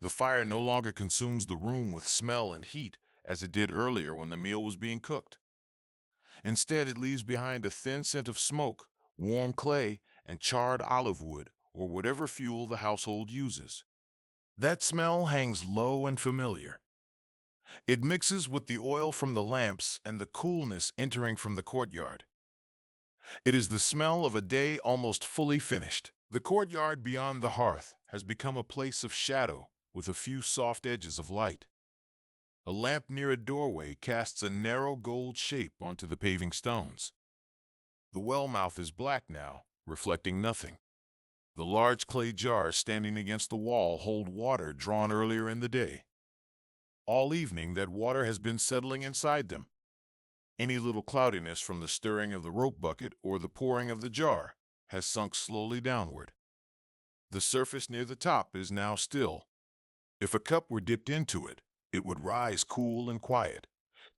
A: The fire no longer consumes the room with smell and heat as it did earlier when the meal was being cooked. Instead, it leaves behind a thin scent of smoke, warm clay, and charred olive wood or whatever fuel the household uses. That smell hangs low and familiar. It mixes with the oil from the lamps and the coolness entering from the courtyard. It is the smell of a day almost fully finished. The courtyard beyond the hearth has become a place of shadow with a few soft edges of light. A lamp near a doorway casts a narrow gold shape onto the paving stones. The well mouth is black now, reflecting nothing. The large clay jars standing against the wall hold water drawn earlier in the day. All evening that water has been settling inside them. Any little cloudiness from the stirring of the rope bucket or the pouring of the jar has sunk slowly downward. The surface near the top is now still. If a cup were dipped into it, it would rise cool and quiet,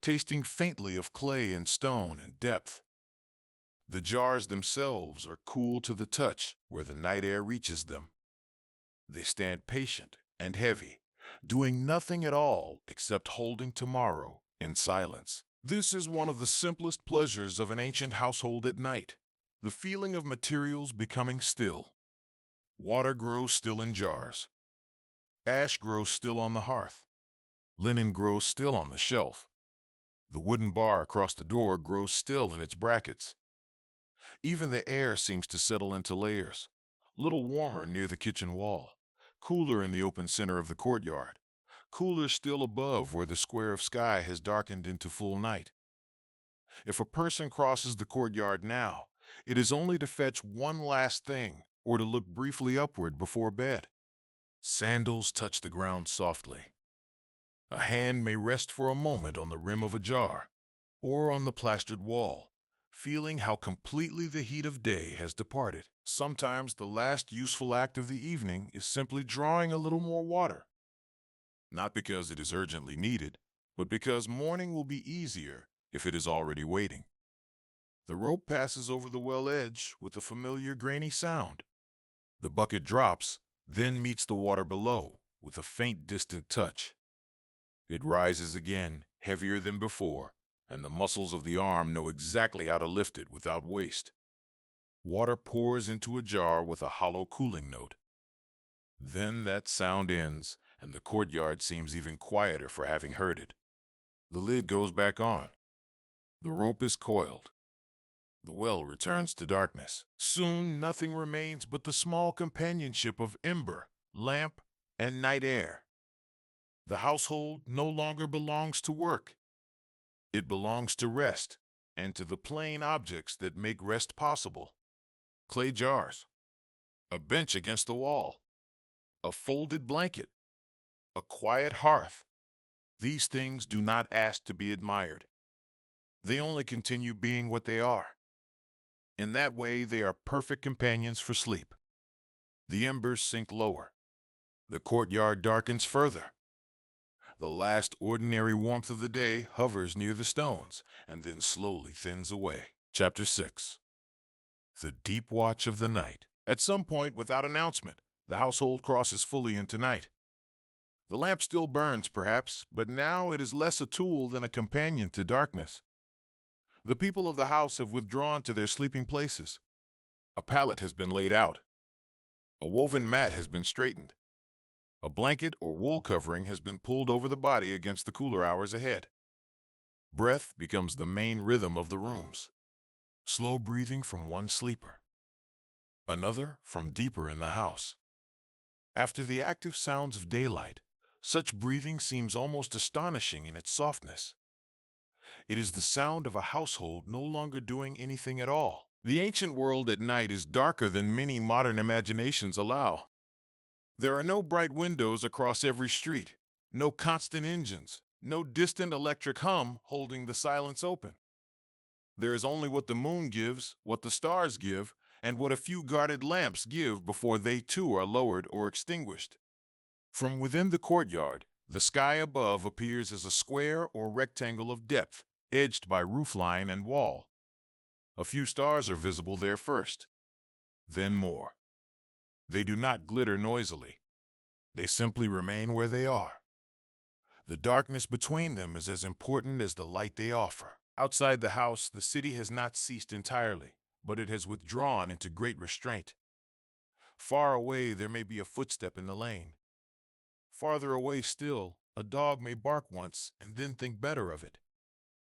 A: tasting faintly of clay and stone and depth. The jars themselves are cool to the touch where the night air reaches them. They stand patient and heavy, doing nothing at all except holding tomorrow in silence. This is one of the simplest pleasures of an ancient household at night, the feeling of materials becoming still. Water grows still in jars. Ash grows still on the hearth. Linen grows still on the shelf. The wooden bar across the door grows still in its brackets. Even the air seems to settle into layers. Little warmer near the kitchen wall, cooler in the open center of the courtyard, cooler still above where the square of sky has darkened into full night. If a person crosses the courtyard now, it is only to fetch one last thing or to look briefly upward before bed. Sandals touch the ground softly. A hand may rest for a moment on the rim of a jar or on the plastered wall, feeling how completely the heat of day has departed. Sometimes the last useful act of the evening is simply drawing a little more water, not because it is urgently needed, but because morning will be easier if it is already waiting. The rope passes over the well edge with a familiar grainy sound. The bucket drops, then meets the water below with a faint distant touch. It rises again, heavier than before, and the muscles of the arm know exactly how to lift it without waste. Water pours into a jar with a hollow cooling note. Then that sound ends, and the courtyard seems even quieter for having heard it. The lid goes back on. The rope is coiled. The well returns to darkness. Soon nothing remains but the small companionship of ember, lamp, and night air. The household no longer belongs to work. It belongs to rest, and to the plain objects that make rest possible. Clay jars, a bench against the wall, a folded blanket, a quiet hearth. These things do not ask to be admired. They only continue being what they are. In that way, they are perfect companions for sleep. The embers sink lower. The courtyard darkens further. The last ordinary warmth of the day hovers near the stones and then slowly thins away. Chapter 6. The deep watch of the night. At some point, without announcement, the household crosses fully into night. The lamp still burns, perhaps, but now it is less a tool than a companion to darkness. The people of the house have withdrawn to their sleeping places. A pallet has been laid out. A woven mat has been straightened. A blanket or wool covering has been pulled over the body against the cooler hours ahead. Breath becomes the main rhythm of the rooms. Slow breathing from one sleeper. Another from deeper in the house. After the active sounds of daylight, such breathing seems almost astonishing in its softness. It is the sound of a household no longer doing anything at all. The ancient world at night is darker than many modern imaginations allow. There are no bright windows across every street, no constant engines, no distant electric hum holding the silence open. There is only what the moon gives, what the stars give, and what a few guarded lamps give before they too are lowered or extinguished. From within the courtyard, the sky above appears as a square or rectangle of depth, edged by roofline and wall. A few stars are visible there first, then more. They do not glitter noisily. They simply remain where they are. The darkness between them is as important as the light they offer. Outside the house, the city has not ceased entirely, but it has withdrawn into great restraint. Far away, there may be a footstep in the lane. Farther away still, a dog may bark once and then think better of it.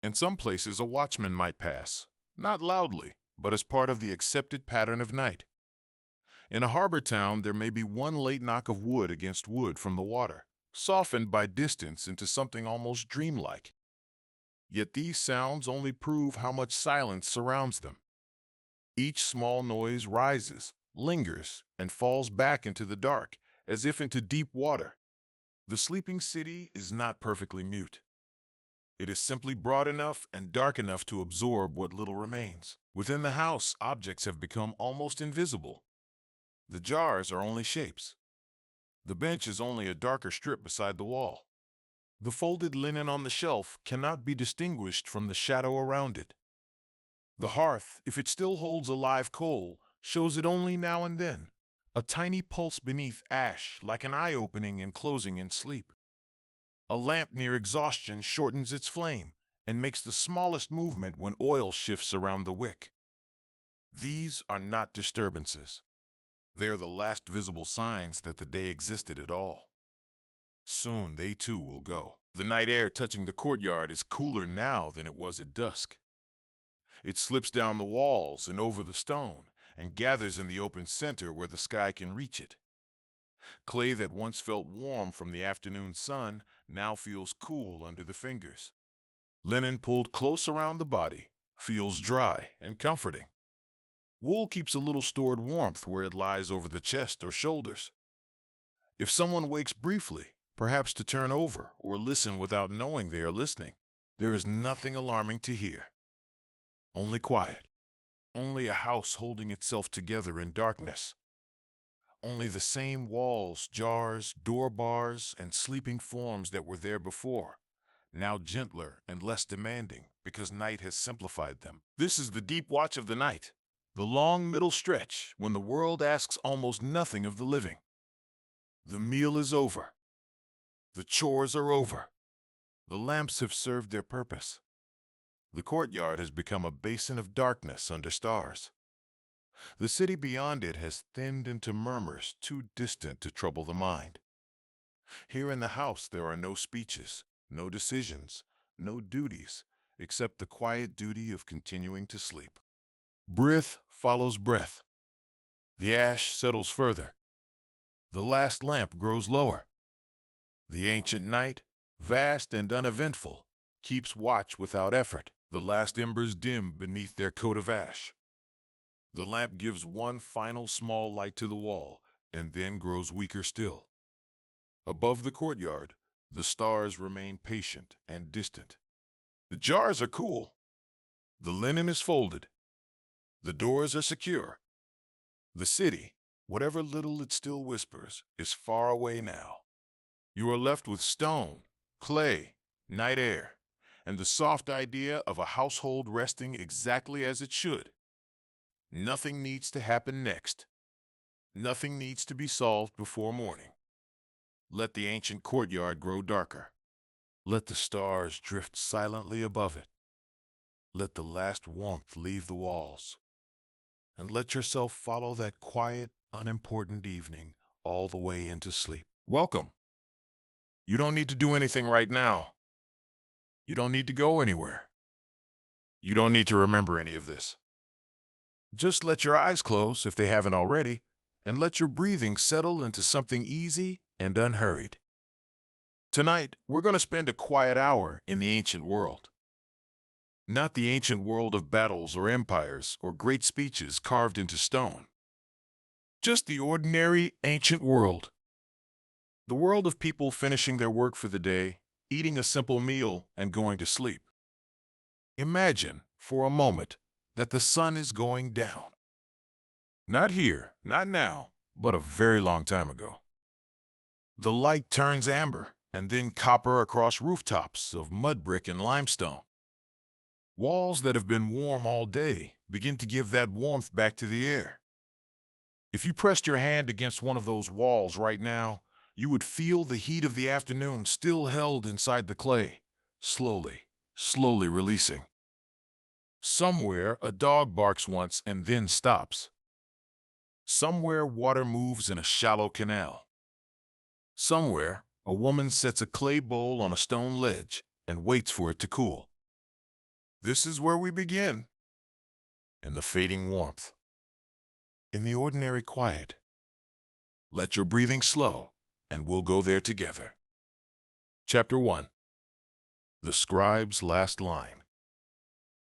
A: In some places, a watchman might pass, not loudly, but as part of the accepted pattern of night. In a harbor town, there may be one late knock of wood against wood from the water, softened by distance into something almost dreamlike. Yet these sounds only prove how much silence surrounds them. Each small noise rises, lingers, and falls back into the dark, as if into deep water. The sleeping city is not perfectly mute. It is simply broad enough and dark enough to absorb what little remains. Within the house, objects have become almost invisible. The jars are only shapes. The bench is only a darker strip beside the wall. The folded linen on the shelf cannot be distinguished from the shadow around it. The hearth, if it still holds a live coal, shows it only now and then, a tiny pulse beneath ash like an eye opening and closing in sleep. A lamp near exhaustion shortens its flame and makes the smallest movement when oil shifts around the wick. These are not disturbances. They are the last visible signs that the day existed at all. Soon they too will go. The night air touching the courtyard is cooler now than it was at dusk. It slips down the walls and over the stone and gathers in the open center where the sky can reach it. Clay that once felt warm from the afternoon sun now feels cool under the fingers. Linen pulled close around the body feels dry and comforting. Wool keeps a little stored warmth where it lies over the chest or shoulders. If someone wakes briefly, perhaps to turn over or listen without knowing they are listening, there is nothing alarming to hear. Only quiet. Only a house holding itself together in darkness. Only the same walls, jars, door bars, and sleeping forms that were there before, now gentler and less demanding because night has simplified them. This is the deep watch of the night, the long middle stretch when the world asks almost nothing of the living. The meal is over. The chores are over. The lamps have served their purpose. The courtyard has become a basin of darkness under stars. The city beyond it has thinned into murmurs too distant to trouble the mind. Here in the house there are no speeches, no decisions, no duties, except the quiet duty of continuing to sleep. Breath follows breath. The ash settles further. The last lamp grows lower. The ancient night, vast and uneventful, keeps watch without effort. The last embers dim beneath their coat of ash. The lamp gives one final small light to the wall, and then grows weaker still. Above the courtyard, the stars remain patient and distant. The jars are cool. The linen is folded. The doors are secure. The city, whatever little it still whispers, is far away now. You are left with stone, clay, night air, and the soft idea of a household resting exactly as it should. Nothing needs to happen next. Nothing needs to be solved before morning. Let the ancient courtyard grow darker. Let the stars drift silently above it. Let the last warmth leave the walls. And let yourself follow that quiet, unimportant evening all the way into sleep. Welcome. You don't need to do anything right now. You don't need to go anywhere. You don't need to remember any of this. Just let your eyes close if they haven't already, and let your breathing settle into something easy and unhurried. Tonight, we're going to spend a quiet hour in the ancient world. Not the ancient world of battles or empires or great speeches carved into stone. Just the ordinary ancient world. The world of people finishing their work for the day, eating a simple meal, and going to sleep. Imagine, for a moment, that the sun is going down. Not here, not now, but a very long time ago. The light turns amber and then copper across rooftops of mud brick and limestone. Walls that have been warm all day begin to give that warmth back to the air. If you pressed your hand against one of those walls right now, you would feel the heat of the afternoon still held inside the clay, slowly releasing. Somewhere, a dog barks once and then stops. Somewhere, water moves in a shallow canal. Somewhere, a woman sets a clay bowl on a stone ledge and waits for it to cool. This is where we begin. In the fading warmth. In the ordinary quiet. Let your breathing slow, and we'll go there together. Chapter 1. The Scribe's Last Line.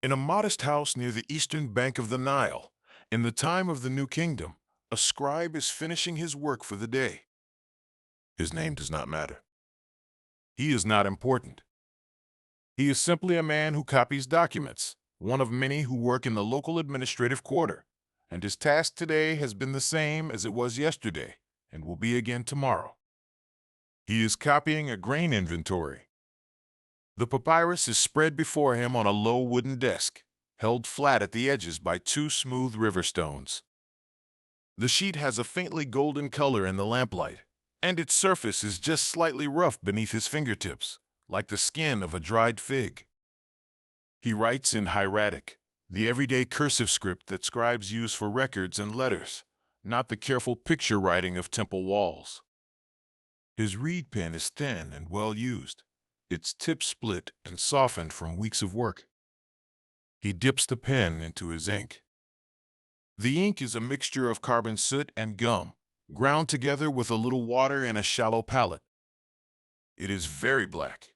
A: In a modest house near the eastern bank of the Nile, in the time of the New Kingdom, a scribe is finishing his work for the day. His name does not matter. He is not important. He is simply a man who copies documents, one of many who work in the local administrative quarter, and his task today has been the same as it was yesterday, and will be again tomorrow. He is copying a grain inventory. The papyrus is spread before him on a low wooden desk, held flat at the edges by two smooth river stones. The sheet has a faintly golden color in the lamplight, and its surface is just slightly rough beneath his fingertips, like the skin of a dried fig. He writes in hieratic, the everyday cursive script that scribes use for records and letters, not the careful picture writing of temple walls. His reed pen is thin and well used, its tip split and softened from weeks of work. He dips the pen into his ink. The ink is a mixture of carbon soot and gum, ground together with a little water and a shallow palette. It is very black.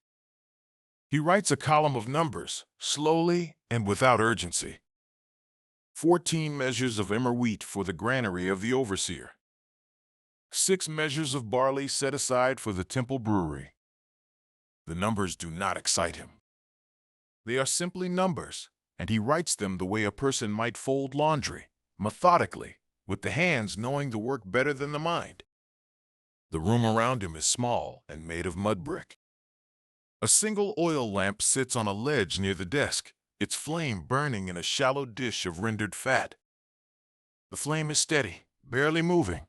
A: He writes a column of numbers, slowly and without urgency. 14 measures of emmer wheat for the granary of the overseer. 6 measures of barley set aside for the temple brewery. The numbers do not excite him. They are simply numbers, and he writes them the way a person might fold laundry, methodically, with the hands knowing the work better than the mind. The room around him is small and made of mud brick. A single oil lamp sits on a ledge near the desk, its flame burning in a shallow dish of rendered fat. The flame is steady, barely moving.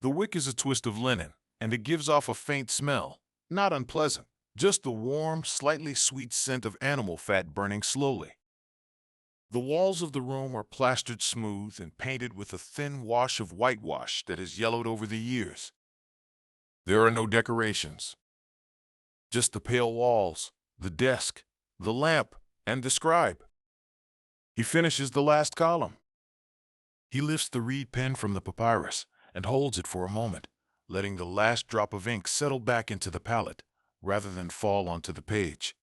A: The wick is a twist of linen, and it gives off a faint smell, not unpleasant, just the warm, slightly sweet scent of animal fat burning slowly. The walls of the room are plastered smooth and painted with a thin wash of whitewash that has yellowed over the years. There are no decorations. Just the pale walls, the desk, the lamp, and the scribe. He finishes the last column. He lifts the reed pen from the papyrus and holds it for a moment, letting the last drop of ink settle back into the palette rather than fall onto the page.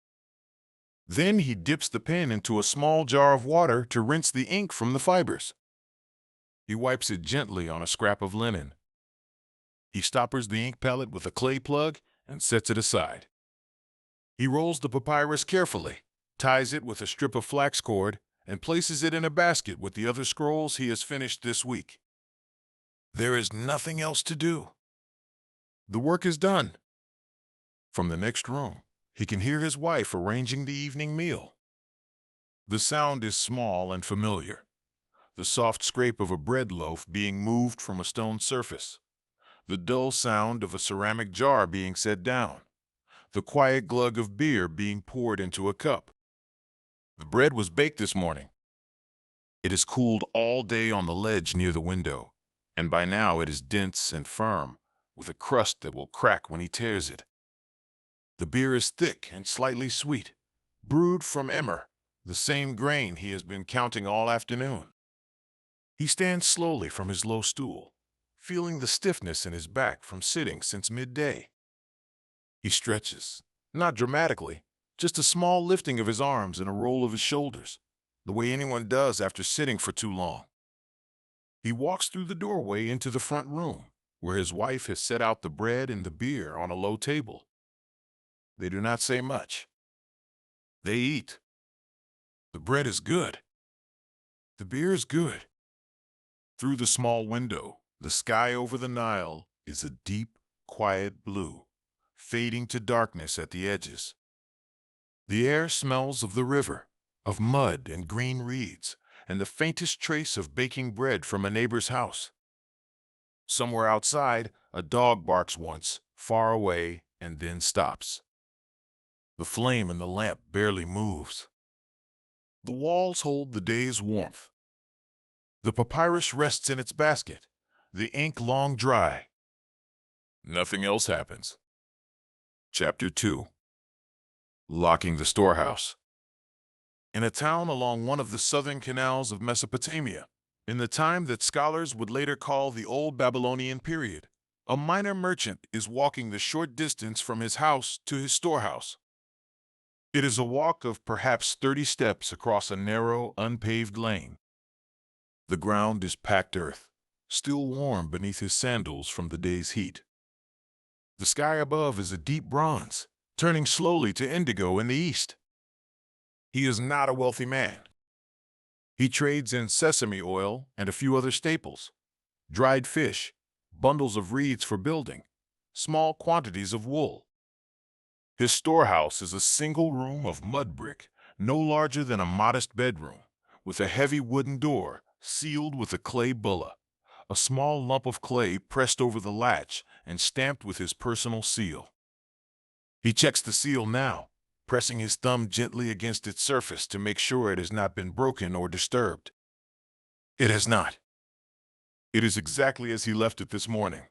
A: Then he dips the pen into a small jar of water to rinse the ink from the fibers. He wipes it gently on a scrap of linen. He stoppers the ink palette with a clay plug and sets it aside. He rolls the papyrus carefully, ties it with a strip of flax cord, and places it in a basket with the other scrolls he has finished this week. There is nothing else to do. The work is done. From the next room, he can hear his wife arranging the evening meal. The sound is small and familiar, the soft scrape of a bread loaf being moved from a stone surface, the dull sound of a ceramic jar being set down, the quiet glug of beer being poured into a cup. The bread was baked this morning. It has cooled all day on the ledge near the window, and by now it is dense and firm, with a crust that will crack when he tears it. The beer is thick and slightly sweet, brewed from emmer, the same grain he has been counting all afternoon. He stands slowly from his low stool, feeling the stiffness in his back from sitting since midday. He stretches, not dramatically, just a small lifting of his arms and a roll of his shoulders, the way anyone does after sitting for too long. He walks through the doorway into the front room, where his wife has set out the bread and the beer on a low table. They do not say much. They eat. The bread is good. The beer is good. Through the small window, the sky over the Nile is a deep, quiet blue, fading to darkness at the edges. The air smells of the river, of mud and green reeds, and the faintest trace of baking bread from a neighbor's house. Somewhere outside, a dog barks once, far away, and then stops. The flame in the lamp barely moves. The walls hold the day's warmth. The papyrus rests in its basket, the ink long dry. Nothing else happens. Chapter 2. Locking the Storehouse. In a town along one of the southern canals of Mesopotamia, in the time that scholars would later call the Old Babylonian period, a minor merchant is walking the short distance from his house to his storehouse. It is a walk of perhaps 30 steps across a narrow, unpaved lane. The ground is packed earth, still warm beneath his sandals from the day's heat. The sky above is a deep bronze, turning slowly to indigo in the east. He is not a wealthy man. He trades in sesame oil and a few other staples, dried fish, bundles of reeds for building, small quantities of wool. His storehouse is a single room of mud brick, no larger than a modest bedroom, with a heavy wooden door sealed with a clay bulla, a small lump of clay pressed over the latch and stamped with his personal seal. He checks the seal now, pressing his thumb gently against its surface to make sure it has not been broken or disturbed. It has not. It is exactly as he left it this morning.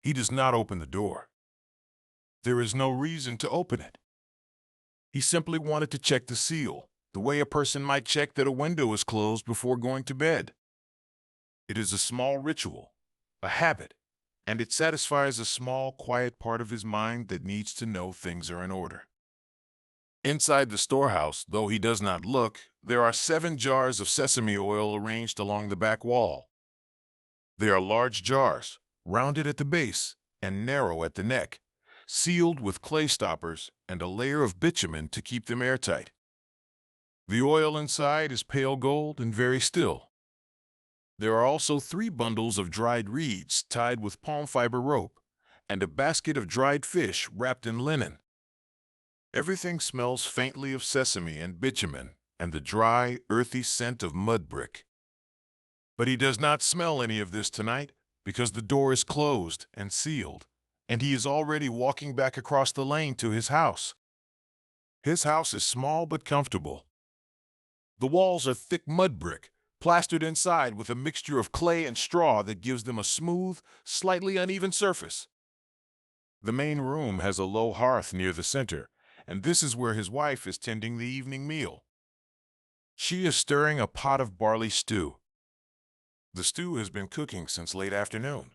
A: He does not open the door. There is no reason to open it. He simply wanted to check the seal, the way a person might check that a window is closed before going to bed. It is a small ritual, a habit, and it satisfies a small, quiet part of his mind that needs to know things are in order. Inside the storehouse, though he does not look, there are 7 jars of sesame oil arranged along the back wall. They are large jars, rounded at the base and narrow at the neck, sealed with clay stoppers and a layer of bitumen to keep them airtight. The oil inside is pale gold and very still. There are also 3 bundles of dried reeds tied with palm fiber rope and a basket of dried fish wrapped in linen. Everything smells faintly of sesame and bitumen and the dry, earthy scent of mud brick. But he does not smell any of this tonight because the door is closed and sealed, and he is already walking back across the lane to his house. His house is small but comfortable. The walls are thick mud brick, plastered inside with a mixture of clay and straw that gives them a smooth, slightly uneven surface. The main room has a low hearth near the center, and this is where his wife is tending the evening meal. She is stirring a pot of barley stew. The stew has been cooking since late afternoon.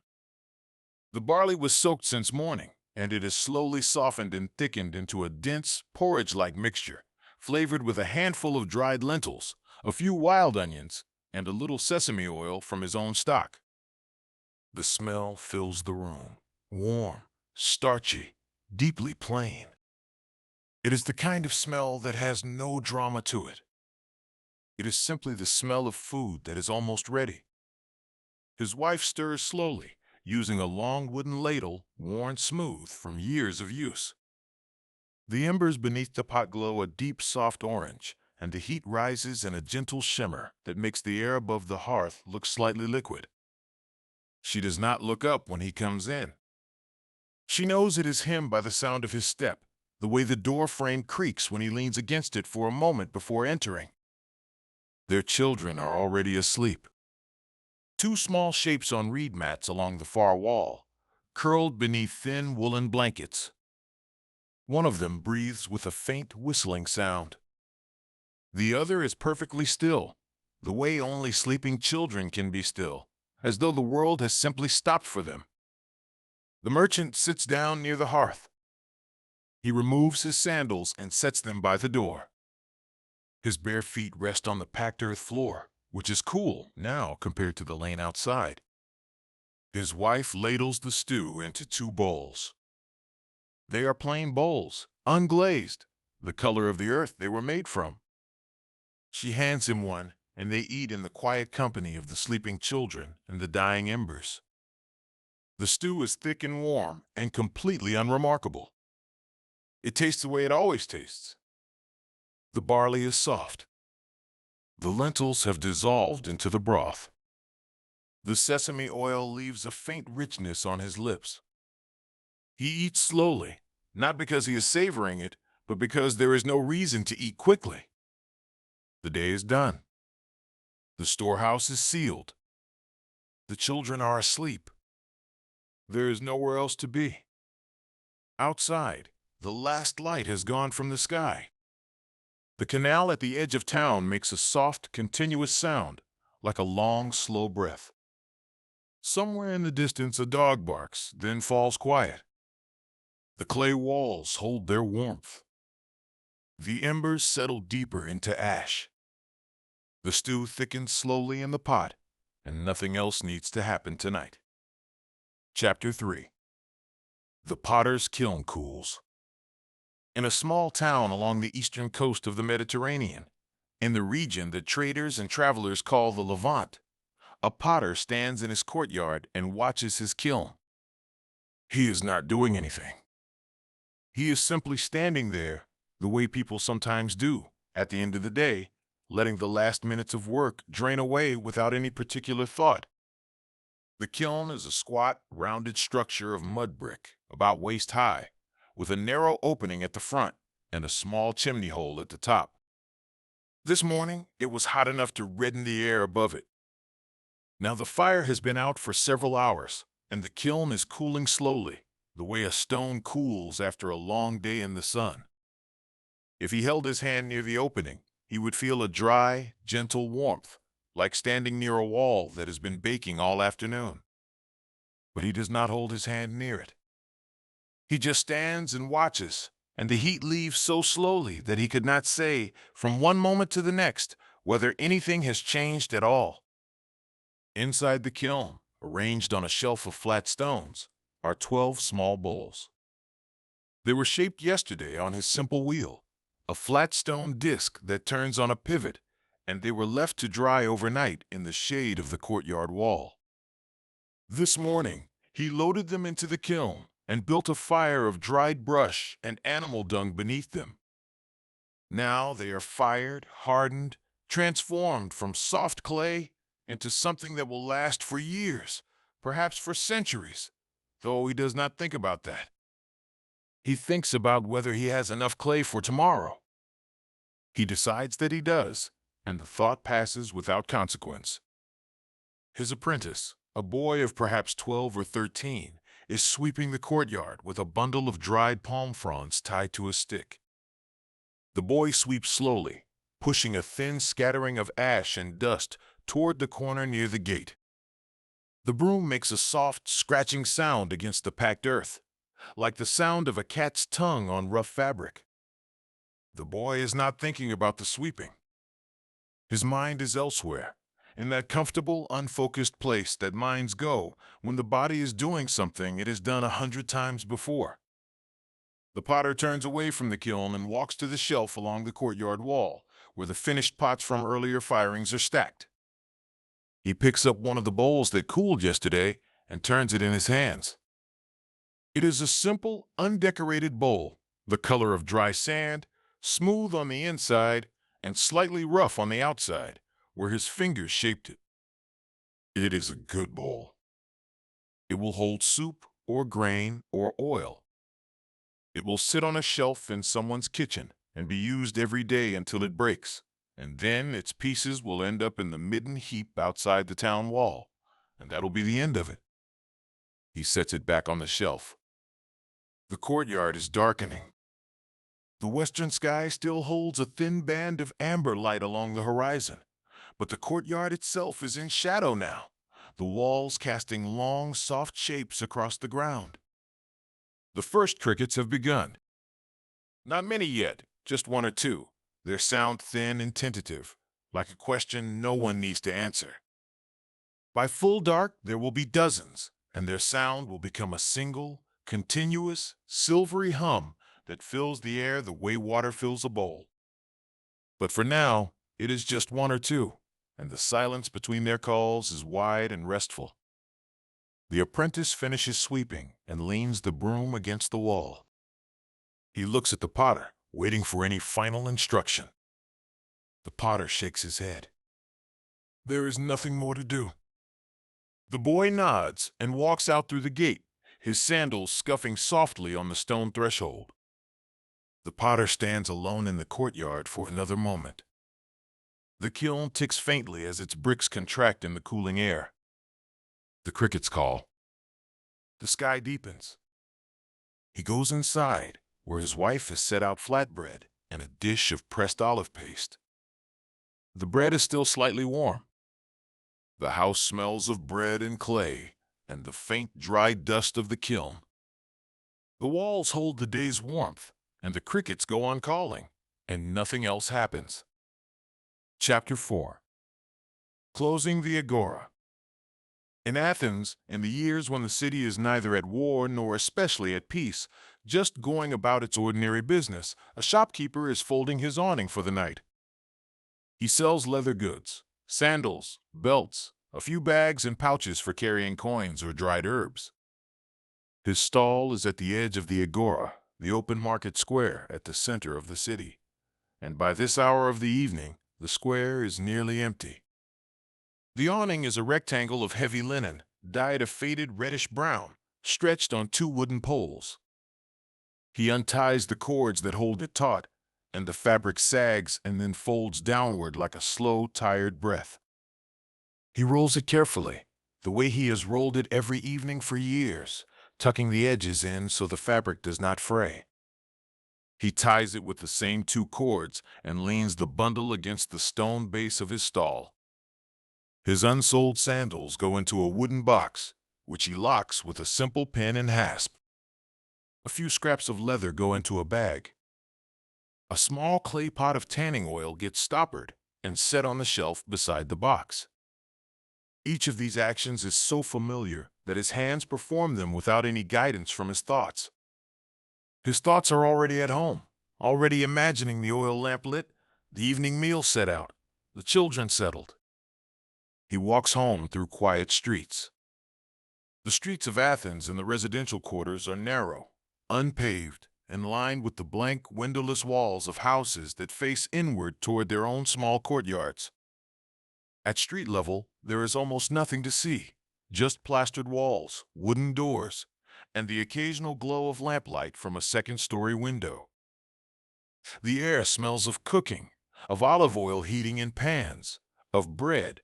A: The barley was soaked since morning, and it is slowly softened and thickened into a dense, porridge-like mixture, flavored with a handful of dried lentils, a few wild onions, and a little sesame oil from his own stock. The smell fills the room, warm, starchy, deeply plain. It is the kind of smell that has no drama to it. It is simply the smell of food that is almost ready. His wife stirs slowly, using a long wooden ladle worn smooth from years of use. The embers beneath the pot glow a deep, soft orange, and the heat rises in a gentle shimmer that makes the air above the hearth look slightly liquid. She does not look up when he comes in. She knows it is him by the sound of his step, the way the door frame creaks when he leans against it for a moment before entering. Their children are already asleep. 2 small shapes on reed mats along the far wall, curled beneath thin woolen blankets. One of them breathes with a faint whistling sound. The other is perfectly still, the way only sleeping children can be still, as though the world has simply stopped for them. The merchant sits down near the hearth. He removes his sandals and sets them by the door. His bare feet rest on the packed earth floor, which is cool now compared to the lane outside. His wife ladles the stew into 2 bowls. They are plain bowls, unglazed, the color of the earth they were made from. She hands him one, and they eat in the quiet company of the sleeping children and the dying embers. The stew is thick and warm and completely unremarkable. It tastes the way it always tastes. The barley is soft. The lentils have dissolved into the broth. The sesame oil leaves a faint richness on his lips. He eats slowly, not because he is savoring it, but because there is no reason to eat quickly. The day is done. The storehouse is sealed. The children are asleep. There is nowhere else to be. Outside, the last light has gone from the sky. The canal at the edge of town makes a soft, continuous sound, like a long, slow breath. Somewhere in the distance a dog barks, then falls quiet. The clay walls hold their warmth. The embers settle deeper into ash. The stew thickens slowly in the pot, and nothing else needs to happen tonight. Chapter 3. The potter's kiln cools. In a small town along the eastern coast of the Mediterranean, in the region that traders and travelers call the Levant, a potter stands in his courtyard and watches his kiln. He is not doing anything. He is simply standing there, the way people sometimes do, at the end of the day, letting the last minutes of work drain away without any particular thought. The kiln is a squat, rounded structure of mud brick, about waist high, with a narrow opening at the front and a small chimney hole at the top. This morning, it was hot enough to redden the air above it. Now the fire has been out for several hours, and the kiln is cooling slowly, the way a stone cools after a long day in the sun. If he held his hand near the opening, he would feel a dry, gentle warmth, like standing near a wall that has been baking all afternoon. But he does not hold his hand near it. He just stands and watches, and the heat leaves so slowly that he could not say, from one moment to the next, whether anything has changed at all. Inside the kiln, arranged on a shelf of flat stones, are 12 small bowls. They were shaped yesterday on his simple wheel, a flat stone disc that turns on a pivot, and they were left to dry overnight in the shade of the courtyard wall. This morning, he loaded them into the kiln and built a fire of dried brush and animal dung beneath them. Now they are fired, hardened, transformed from soft clay into something that will last for years, perhaps for centuries, though he does not think about that. He thinks about whether he has enough clay for tomorrow. He decides that he does, and the thought passes without consequence. His apprentice, a boy of perhaps 12 or 13, is sweeping the courtyard with a bundle of dried palm fronds tied to a stick. The boy sweeps slowly, pushing a thin scattering of ash and dust toward the corner near the gate. The broom makes a soft, scratching sound against the packed earth, like the sound of a cat's tongue on rough fabric. The boy is not thinking about the sweeping. His mind is elsewhere, in that comfortable, unfocused place that minds go when the body is doing something it has done 100 times before. The potter turns away from the kiln and walks to the shelf along the courtyard wall, where the finished pots from earlier firings are stacked. He picks up one of the bowls that cooled yesterday and turns it in his hands. It is a simple, undecorated bowl, the color of dry sand, smooth on the inside and slightly rough on the outside, where his fingers shaped it. It is a good bowl. It will hold soup or grain or oil. It will sit on a shelf in someone's kitchen and be used every day until it breaks, and then its pieces will end up in the midden heap outside the town wall, and that'll be the end of it. He sets it back on the shelf. The courtyard is darkening. The western sky still holds a thin band of amber light along the horizon, but the courtyard itself is in shadow now, the walls casting long, soft shapes across the ground. The first crickets have begun. Not many yet, just one or two, their sound thin and tentative, like a question no one needs to answer. By full dark, there will be dozens, and their sound will become a single, continuous, silvery hum that fills the air the way water fills a bowl. But for now, it is just one or two, and the silence between their calls is wide and restful. The apprentice finishes sweeping and leans the broom against the wall. He looks at the potter, waiting for any final instruction. The potter shakes his head. There is nothing more to do. The boy nods and walks out through the gate, his sandals scuffing softly on the stone threshold. The potter stands alone in the courtyard for another moment. The kiln ticks faintly as its bricks contract in the cooling air. The crickets call. The sky deepens. He goes inside, where his wife has set out flatbread and a dish of pressed olive paste. The bread is still slightly warm. The house smells of bread and clay and the faint, dry dust of the kiln. The walls hold the day's warmth, and the crickets go on calling, and nothing else happens. Chapter 4. Closing the Agora. In Athens, in the years when the city is neither at war nor especially at peace, just going about its ordinary business, a shopkeeper is folding his awning for the night. He sells leather goods, sandals, belts, a few bags and pouches for carrying coins or dried herbs. His stall is at the edge of the Agora, the open market square at the center of the city, and by this hour of the evening, the square is nearly empty. The awning is a rectangle of heavy linen, dyed a faded reddish brown, stretched on two wooden poles. He unties the cords that hold it taut, and the fabric sags and then folds downward like a slow, tired breath. He rolls it carefully, the way he has rolled it every evening for years, tucking the edges in so the fabric does not fray. He ties it with the same two cords and leans the bundle against the stone base of his stall. His unsold sandals go into a wooden box, which he locks with a simple pin and hasp. A few scraps of leather go into a bag. A small clay pot of tanning oil gets stoppered and set on the shelf beside the box. Each of these actions is so familiar that his hands perform them without any guidance from his thoughts. His thoughts are already at home, already imagining the oil lamp lit, the evening meal set out, the children settled. He walks home through quiet streets. The streets of Athens and the residential quarters are narrow, unpaved, and lined with the blank, windowless walls of houses that face inward toward their own small courtyards. At street level, there is almost nothing to see, just plastered walls, wooden doors, and the occasional glow of lamplight from a second-story window. The air smells of cooking, of olive oil heating in pans, of bread,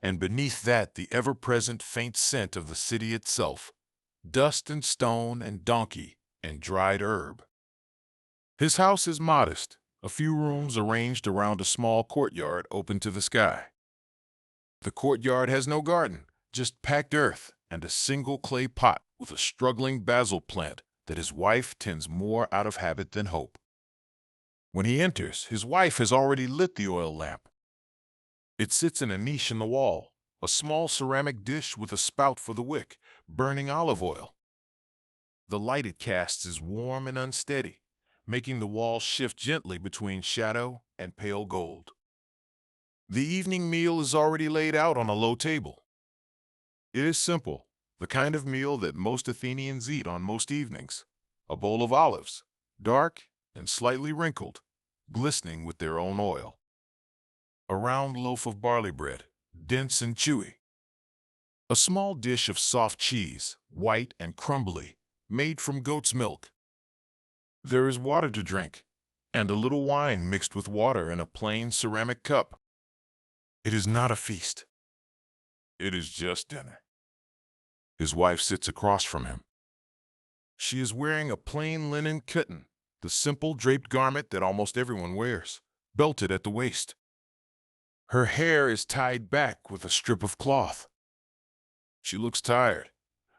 A: and beneath that the ever-present faint scent of the city itself, dust and stone and donkey and dried herb. His house is modest, a few rooms arranged around a small courtyard open to the sky. The courtyard has no garden, just packed earth and a single clay pot with a struggling basil plant that his wife tends more out of habit than hope. When he enters, his wife has already lit the oil lamp. It sits in a niche in the wall, a small ceramic dish with a spout for the wick, burning olive oil. The light it casts is warm and unsteady, making the wall shift gently between shadow and pale gold. The evening meal is already laid out on a low table. It is simple, the kind of meal that most Athenians eat on most evenings. A bowl of olives, dark and slightly wrinkled, glistening with their own oil. A round loaf of barley bread, dense and chewy. A small dish of soft cheese, white and crumbly, made from goat's milk. There is water to drink, and a little wine mixed with water in a plain ceramic cup. It is not a feast. It is just dinner. His wife sits across from him. She is wearing a plain linen kitten, the simple draped garment that almost everyone wears, belted at the waist. Her hair is tied back with a strip of cloth. She looks tired,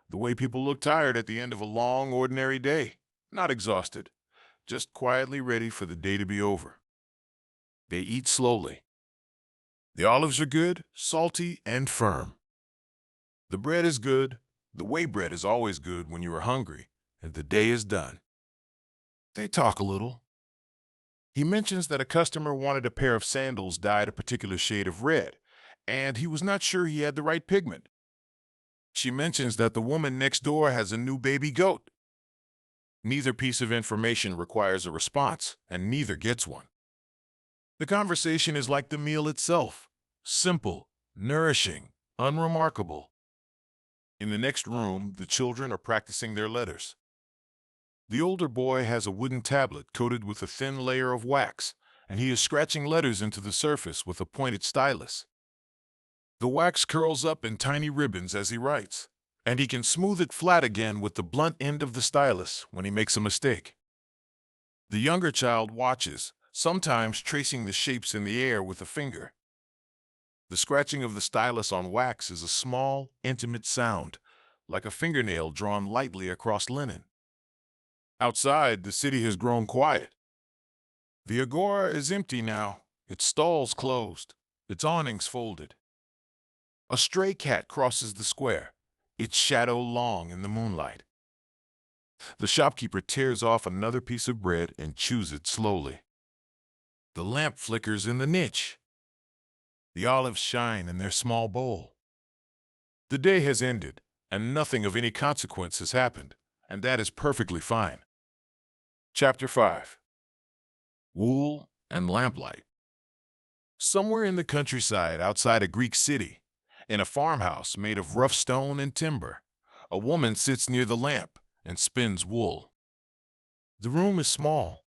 A: the way people look tired at the end of a long, ordinary day, not exhausted, just quietly ready for the day to be over. They eat slowly. The olives are good, salty, and firm. The bread is good, the way bread is always good when you are hungry, and the day is done. They talk a little. He mentions that a customer wanted a pair of sandals dyed a particular shade of red, and he was not sure he had the right pigment. She mentions that the woman next door has a new baby goat. Neither piece of information requires a response, and neither gets one. The conversation is like the meal itself, simple, nourishing, unremarkable. In the next room, the children are practicing their letters. The older boy has a wooden tablet coated with a thin layer of wax, and he is scratching letters into the surface with a pointed stylus. The wax curls up in tiny ribbons as he writes, and he can smooth it flat again with the blunt end of the stylus when he makes a mistake. The younger child watches, sometimes tracing the shapes in the air with a finger. The scratching of the stylus on wax is a small, intimate sound, like a fingernail drawn lightly across linen. Outside, the city has grown quiet. The agora is empty now, its stalls closed, its awnings folded. A stray cat crosses the square, its shadow long in the moonlight. The shopkeeper tears off another piece of bread and chews it slowly. The lamp flickers in the niche. The olives shine in their small bowl. The day has ended, and nothing of any consequence has happened, and that is perfectly fine. Chapter 5. Wool and Lamplight. Somewhere in the countryside outside a Greek city, in a farmhouse made of rough stone and timber, a woman sits near the lamp and spins wool. The room is small.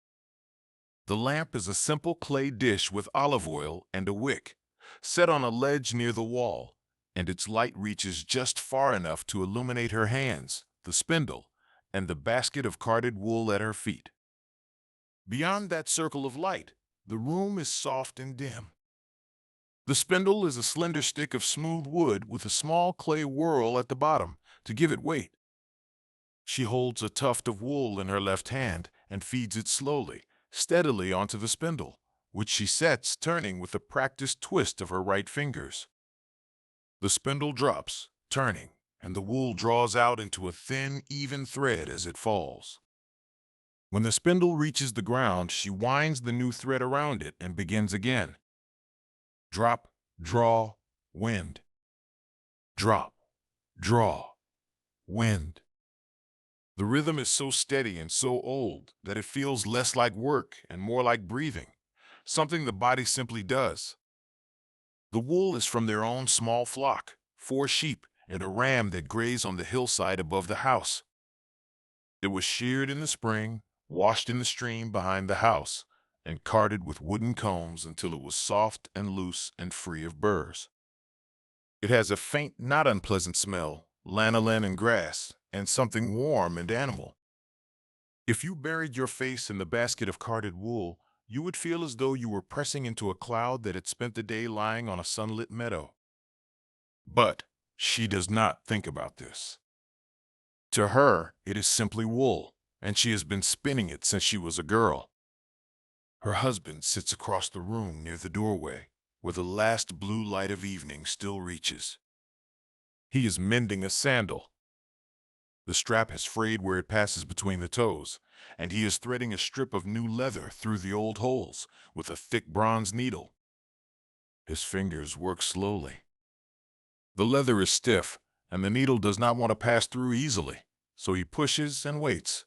A: The lamp is a simple clay dish with olive oil and a wick, set on a ledge near the wall, and its light reaches just far enough to illuminate her hands, the spindle, and the basket of carded wool at her feet. Beyond that circle of light, the room is soft and dim. The spindle is a slender stick of smooth wood with a small clay whorl at the bottom to give it weight. She holds a tuft of wool in her left hand and feeds it slowly, steadily onto the spindle, which she sets turning with a practiced twist of her right fingers. The spindle drops, turning, and the wool draws out into a thin, even thread as it falls. When the spindle reaches the ground, she winds the new thread around it and begins again. Drop, draw, wind. Drop, draw, wind. The rhythm is so steady and so old that it feels less like work and more like breathing, something the body simply does. The wool is from their own small flock, 4 sheep and a ram that graze on the hillside above the house. It was sheared in the spring, washed in the stream behind the house, and carded with wooden combs until it was soft and loose and free of burrs. It has a faint, not unpleasant smell, lanolin and grass, and something warm and animal. If you buried your face in the basket of carded wool, you would feel as though you were pressing into a cloud that had spent the day lying on a sunlit meadow. But she does not think about this. To her, it is simply wool, and she has been spinning it since she was a girl. Her husband sits across the room near the doorway, where the last blue light of evening still reaches. He is mending a sandal. The strap has frayed where it passes between the toes, and he is threading a strip of new leather through the old holes with a thick bronze needle. His fingers work slowly. The leather is stiff, and the needle does not want to pass through easily, so he pushes and waits,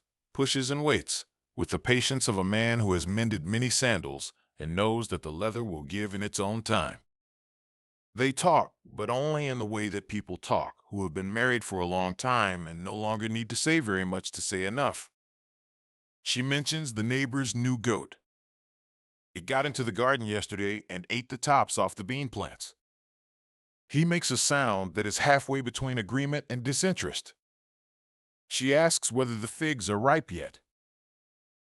A: with the patience of a man who has mended many sandals and knows that the leather will give in its own time. They talk, but only in the way that people talk who have been married for a long time and no longer need to say very much to say enough. She mentions the neighbor's new goat. It got into the garden yesterday and ate the tops off the bean plants. He makes a sound that is halfway between agreement and disinterest. She asks whether the figs are ripe yet.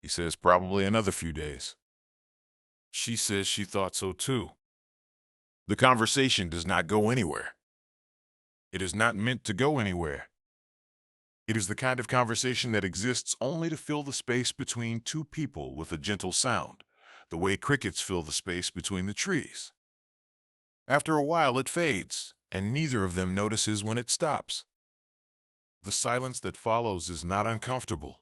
A: He says probably another few days. She says she thought so too. The conversation does not go anywhere. It is not meant to go anywhere. It is the kind of conversation that exists only to fill the space between two people with a gentle sound, the way crickets fill the space between the trees. After a while it fades, and neither of them notices when it stops. The silence that follows is not uncomfortable.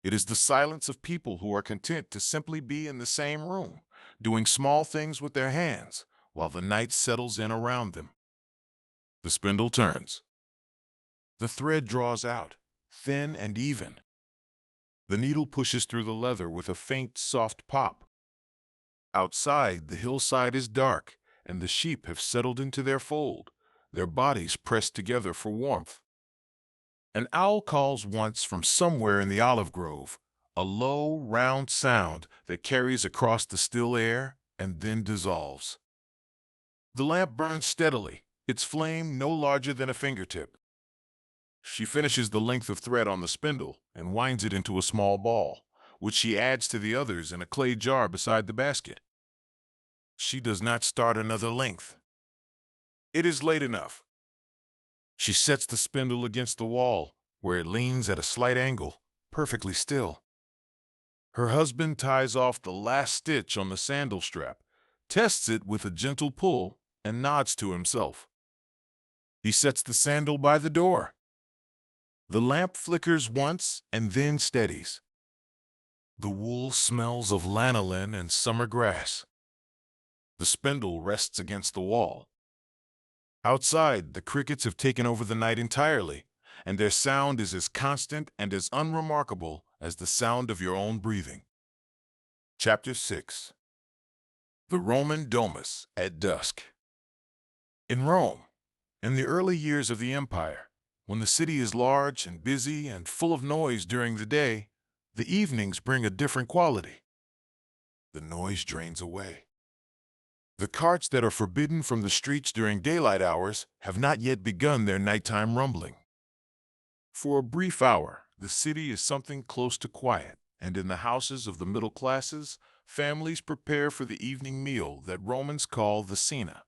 A: It is the silence of people who are content to simply be in the same room, doing small things with their hands, while the night settles in around them. The spindle turns. The thread draws out, thin and even. The needle pushes through the leather with a faint, soft pop. Outside, the hillside is dark, and the sheep have settled into their fold, their bodies pressed together for warmth. An owl calls once from somewhere in the olive grove, a low, round sound that carries across the still air and then dissolves. The lamp burns steadily, its flame no larger than a fingertip. She finishes the length of thread on the spindle and winds it into a small ball, which she adds to the others in a clay jar beside the basket. She does not start another length. It is late enough. She sets the spindle against the wall, where it leans at a slight angle, perfectly still. Her husband ties off the last stitch on the sandal strap, tests it with a gentle pull, and nods to himself. He sets the sandal by the door. The lamp flickers once and then steadies. The wool smells of lanolin and summer grass. The spindle rests against the wall. Outside, the crickets have taken over the night entirely, and their sound is as constant and as unremarkable as the sound of your own breathing. Chapter 6. The Roman Domus at Dusk. In Rome, in the early years of the empire, when the city is large and busy and full of noise during the day, the evenings bring a different quality. The noise drains away. The carts that are forbidden from the streets during daylight hours have not yet begun their nighttime rumbling. For a brief hour, the city is something close to quiet, and in the houses of the middle classes, families prepare for the evening meal that Romans call the cena.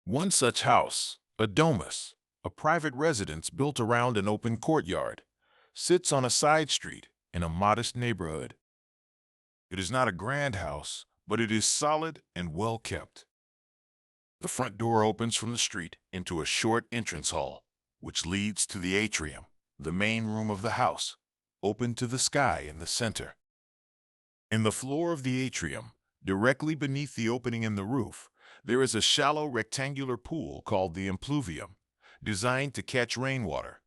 A: One such house, a domus, a private residence built around an open courtyard, sits on a side street in a modest neighborhood. It is not a grand house, but it is solid and well kept. The front door opens from the street into a short entrance hall, which leads to the atrium, the main room of the house, open to the sky in the center. In the floor of the atrium, directly beneath the opening in the roof, there is a shallow rectangular pool called the impluvium, designed to catch rainwater.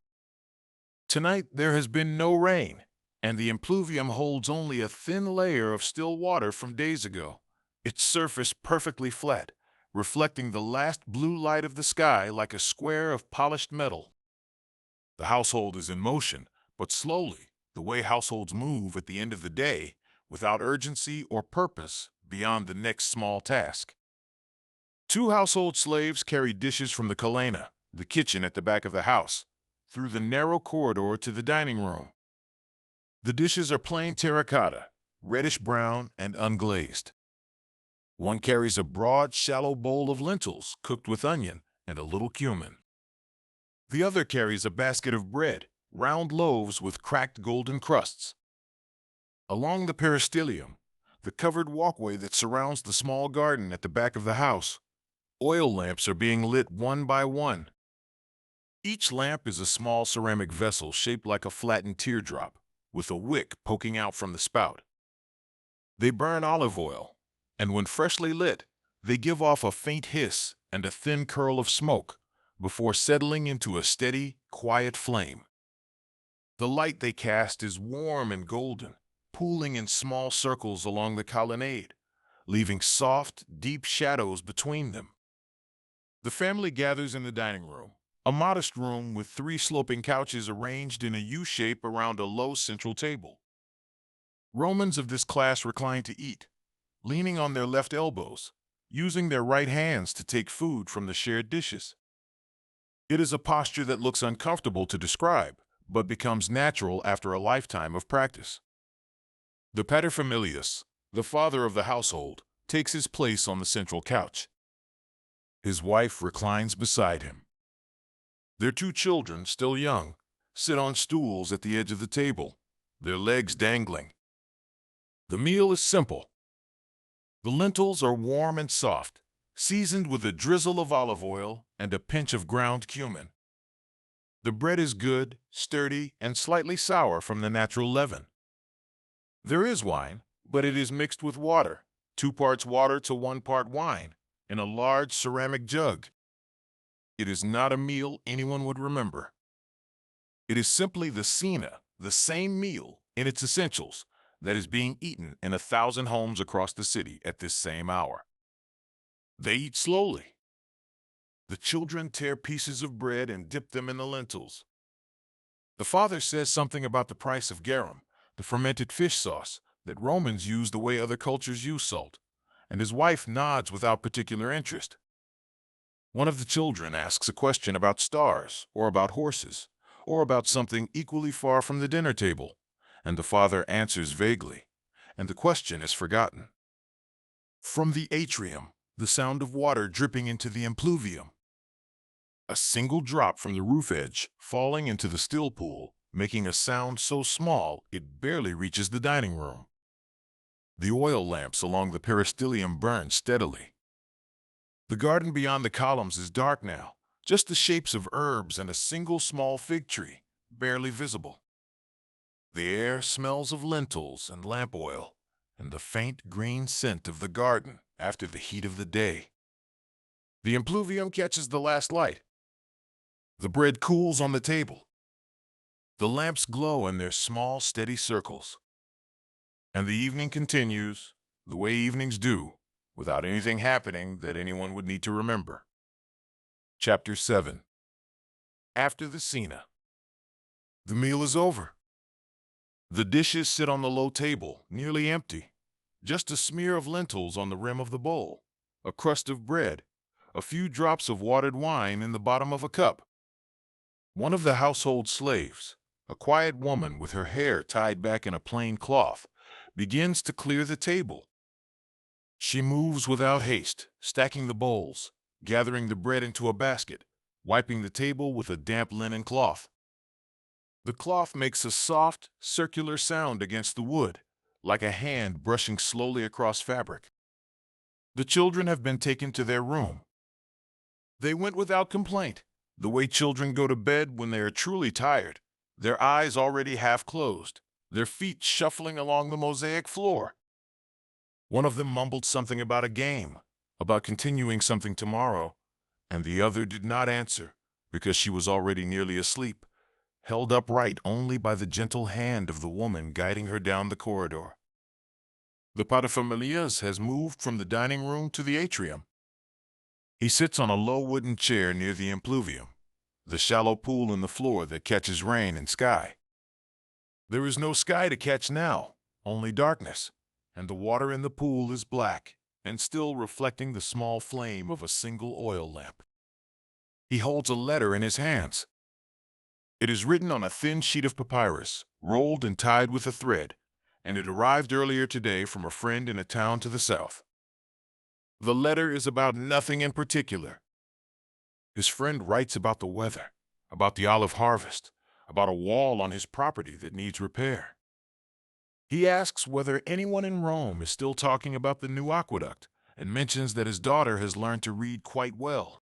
A: Tonight there has been no rain, and the impluvium holds only a thin layer of still water from days ago, its surface perfectly flat, reflecting the last blue light of the sky like a square of polished metal. The household is in motion, but slowly, the way households move at the end of the day, without urgency or purpose beyond the next small task. Two household slaves carry dishes from the kalena, the kitchen at the back of the house, through the narrow corridor to the dining room. The dishes are plain terracotta, reddish-brown and unglazed. One carries a broad, shallow bowl of lentils cooked with onion and a little cumin. The other carries a basket of bread, round loaves with cracked golden crusts. Along the peristyllium, the covered walkway that surrounds the small garden at the back of the house, oil lamps are being lit one by one. Each lamp is a small ceramic vessel shaped like a flattened teardrop, with a wick poking out from the spout. They burn olive oil, and when freshly lit, they give off a faint hiss and a thin curl of smoke before settling into a steady, quiet flame. The light they cast is warm and golden, pooling in small circles along the colonnade, leaving soft, deep shadows between them. The family gathers in the dining room, a modest room with three sloping couches arranged in a U shape around a low central table. Romans of this class recline to eat, leaning on their left elbows, using their right hands to take food from the shared dishes. It is a posture that looks uncomfortable to describe, but becomes natural after a lifetime of practice. The paterfamilias, the father of the household, takes his place on the central couch. His wife reclines beside him. Their two children, still young, sit on stools at the edge of the table, their legs dangling. The meal is simple. The lentils are warm and soft, seasoned with a drizzle of olive oil and a pinch of ground cumin. The bread is good, sturdy, and slightly sour from the natural leaven. There is wine, but it is mixed with water, 2 parts water to 1 part wine, in a large ceramic jug. It is not a meal anyone would remember. It is simply the cena, the same meal, in its essentials, that is being eaten in 1,000 homes across the city at this same hour. They eat slowly. The children tear pieces of bread and dip them in the lentils. The father says something about the price of garum, the fermented fish sauce that Romans use the way other cultures use salt, and his wife nods without particular interest. One of the children asks a question about stars, or about horses, or about something equally far from the dinner table, and the father answers vaguely, and the question is forgotten. From the atrium, the sound of water dripping into the impluvium. A single drop from the roof edge falling into the still pool, making a sound so small it barely reaches the dining room. The oil lamps along the peristyllium burn steadily. The garden beyond the columns is dark now, just the shapes of herbs and a single small fig tree, barely visible. The air smells of lentils and lamp oil, and the faint green scent of the garden after the heat of the day. The impluvium catches the last light. The bread cools on the table. The lamps glow in their small, steady circles. And the evening continues, the way evenings do, without anything happening that anyone would need to remember. Chapter 7. After the cena. The meal is over. The dishes sit on the low table, nearly empty, just a smear of lentils on the rim of the bowl, a crust of bread, a few drops of watered wine in the bottom of a cup. One of the household slaves, a quiet woman with her hair tied back in a plain cloth, begins to clear the table. She moves without haste, stacking the bowls, gathering the bread into a basket, wiping the table with a damp linen cloth. The cloth makes a soft, circular sound against the wood, like a hand brushing slowly across fabric. The children have been taken to their room. They went without complaint, the way children go to bed when they are truly tired, their eyes already half closed, their feet shuffling along the mosaic floor. One of them mumbled something about a game, about continuing something tomorrow, and the other did not answer because she was already nearly asleep, held upright only by the gentle hand of the woman guiding her down the corridor. The paterfamilias has moved from the dining room to the atrium. He sits on a low wooden chair near the impluvium, the shallow pool in the floor that catches rain and sky. There is no sky to catch now, only darkness, and the water in the pool is black and still reflecting the small flame of a single oil lamp. He holds a letter in his hands. It is written on a thin sheet of papyrus, rolled and tied with a thread, and it arrived earlier today from a friend in a town to the south. The letter is about nothing in particular. His friend writes about the weather, about the olive harvest, about a wall on his property that needs repair. He asks whether anyone in Rome is still talking about the new aqueduct and mentions that his daughter has learned to read quite well.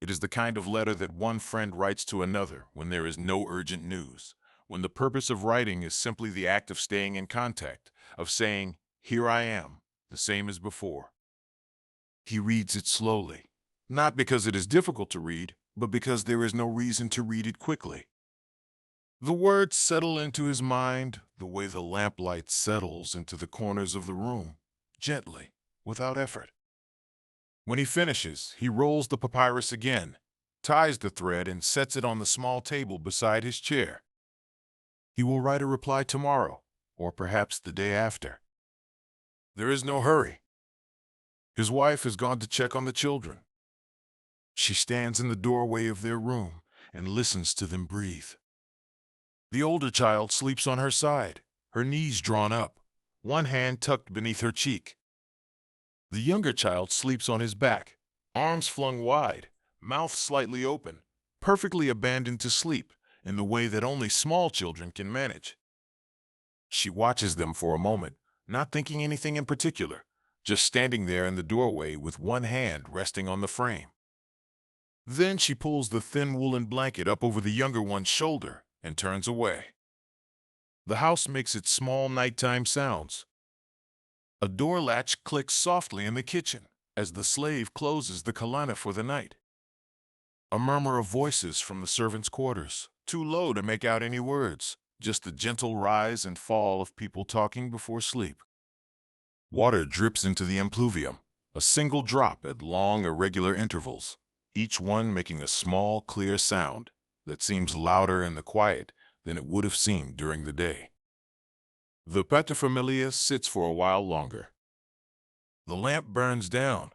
A: It is the kind of letter that one friend writes to another when there is no urgent news, when the purpose of writing is simply the act of staying in contact, of saying, "Here I am," the same as before. He reads it slowly, not because it is difficult to read, but because there is no reason to read it quickly. The words settle into his mind the way the lamplight settles into the corners of the room, gently, without effort. When he finishes, he rolls the papyrus again, ties the thread, and sets it on the small table beside his chair. He will write a reply tomorrow, or perhaps the day after. There is no hurry. His wife has gone to check on the children. She stands in the doorway of their room and listens to them breathe. The older child sleeps on her side, her knees drawn up, one hand tucked beneath her cheek. The younger child sleeps on his back, arms flung wide, mouth slightly open, perfectly abandoned to sleep in the way that only small children can manage. She watches them for a moment, not thinking anything in particular, just standing there in the doorway with one hand resting on the frame. Then she pulls the thin woolen blanket up over the younger one's shoulder and turns away. The house makes its small nighttime sounds. A door latch clicks softly in the kitchen as the slave closes the kalana for the night. A murmur of voices from the servants' quarters, too low to make out any words, just the gentle rise and fall of people talking before sleep. Water drips into the impluvium, a single drop at long, irregular intervals, each one making a small, clear sound that seems louder in the quiet than it would have seemed during the day. The paterfamilias sits for a while longer. The lamp burns down.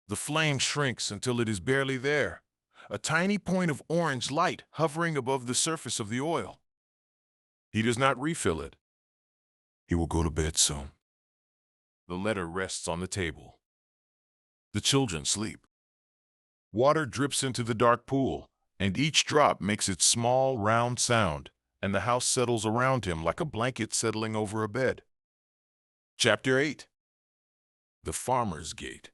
A: The flame shrinks until it is barely there, a tiny point of orange light hovering above the surface of the oil. He does not refill it. He will go to bed soon. The letter rests on the table. The children sleep. Water drips into the dark pool, and each drop makes its small, round sound, and the house settles around him like a blanket settling over a bed. Chapter 8. The Farmer's Gate.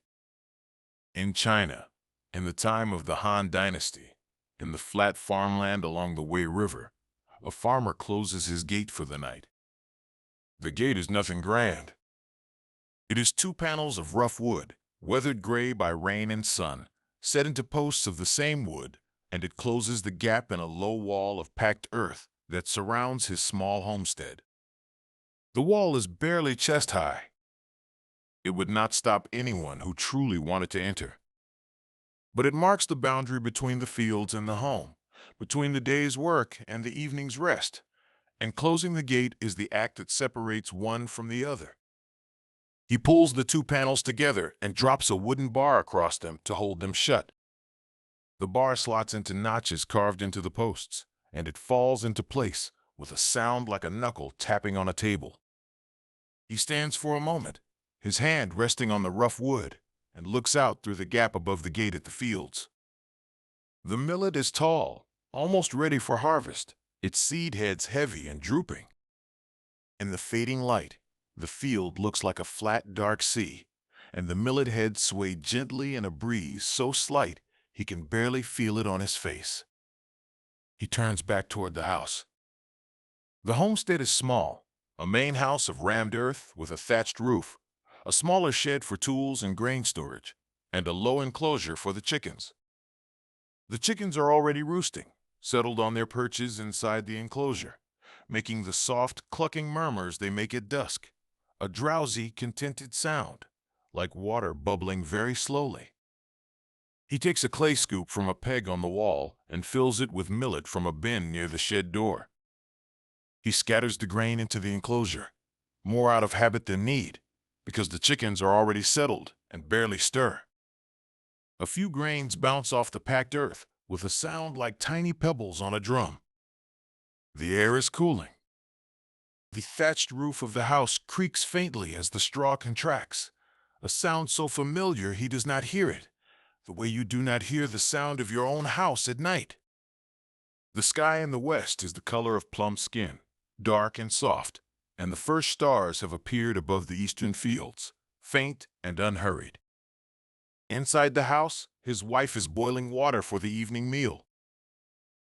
A: In China, in the time of the Han Dynasty, in the flat farmland along the Wei River, a farmer closes his gate for the night. The gate is nothing grand. It is two panels of rough wood, weathered gray by rain and sun, set into posts of the same wood, and it closes the gap in a low wall of packed earth that surrounds his small homestead. The wall is barely chest-high. It would not stop anyone who truly wanted to enter. But it marks the boundary between the fields and the home, between the day's work and the evening's rest, and closing the gate is the act that separates one from the other. He pulls the two panels together and drops a wooden bar across them to hold them shut. The bar slots into notches carved into the posts, and it falls into place with a sound like a knuckle tapping on a table. He stands for a moment, his hand resting on the rough wood, and looks out through the gap above the gate at the fields. The millet is tall, almost ready for harvest, its seed heads heavy and drooping. In the fading light, the field looks like a flat, dark sea, and the millet heads sway gently in a breeze so slight he can barely feel it on his face. He turns back toward the house. The homestead is small, a main house of rammed earth with a thatched roof, a smaller shed for tools and grain storage, and a low enclosure for the chickens. The chickens are already roosting, settled on their perches inside the enclosure, making the soft, clucking murmurs they make at dusk, a drowsy, contented sound, like water bubbling very slowly. He takes a clay scoop from a peg on the wall and fills it with millet from a bin near the shed door. He scatters the grain into the enclosure, more out of habit than need, because the chickens are already settled and barely stir. A few grains bounce off the packed earth with a sound like tiny pebbles on a drum. The air is cooling. The thatched roof of the house creaks faintly as the straw contracts, a sound so familiar he does not hear it, the way you do not hear the sound of your own house at night. The sky in the west is the color of plum skin, dark and soft, and the first stars have appeared above the eastern fields, faint and unhurried. Inside the house, his wife is boiling water for the evening meal.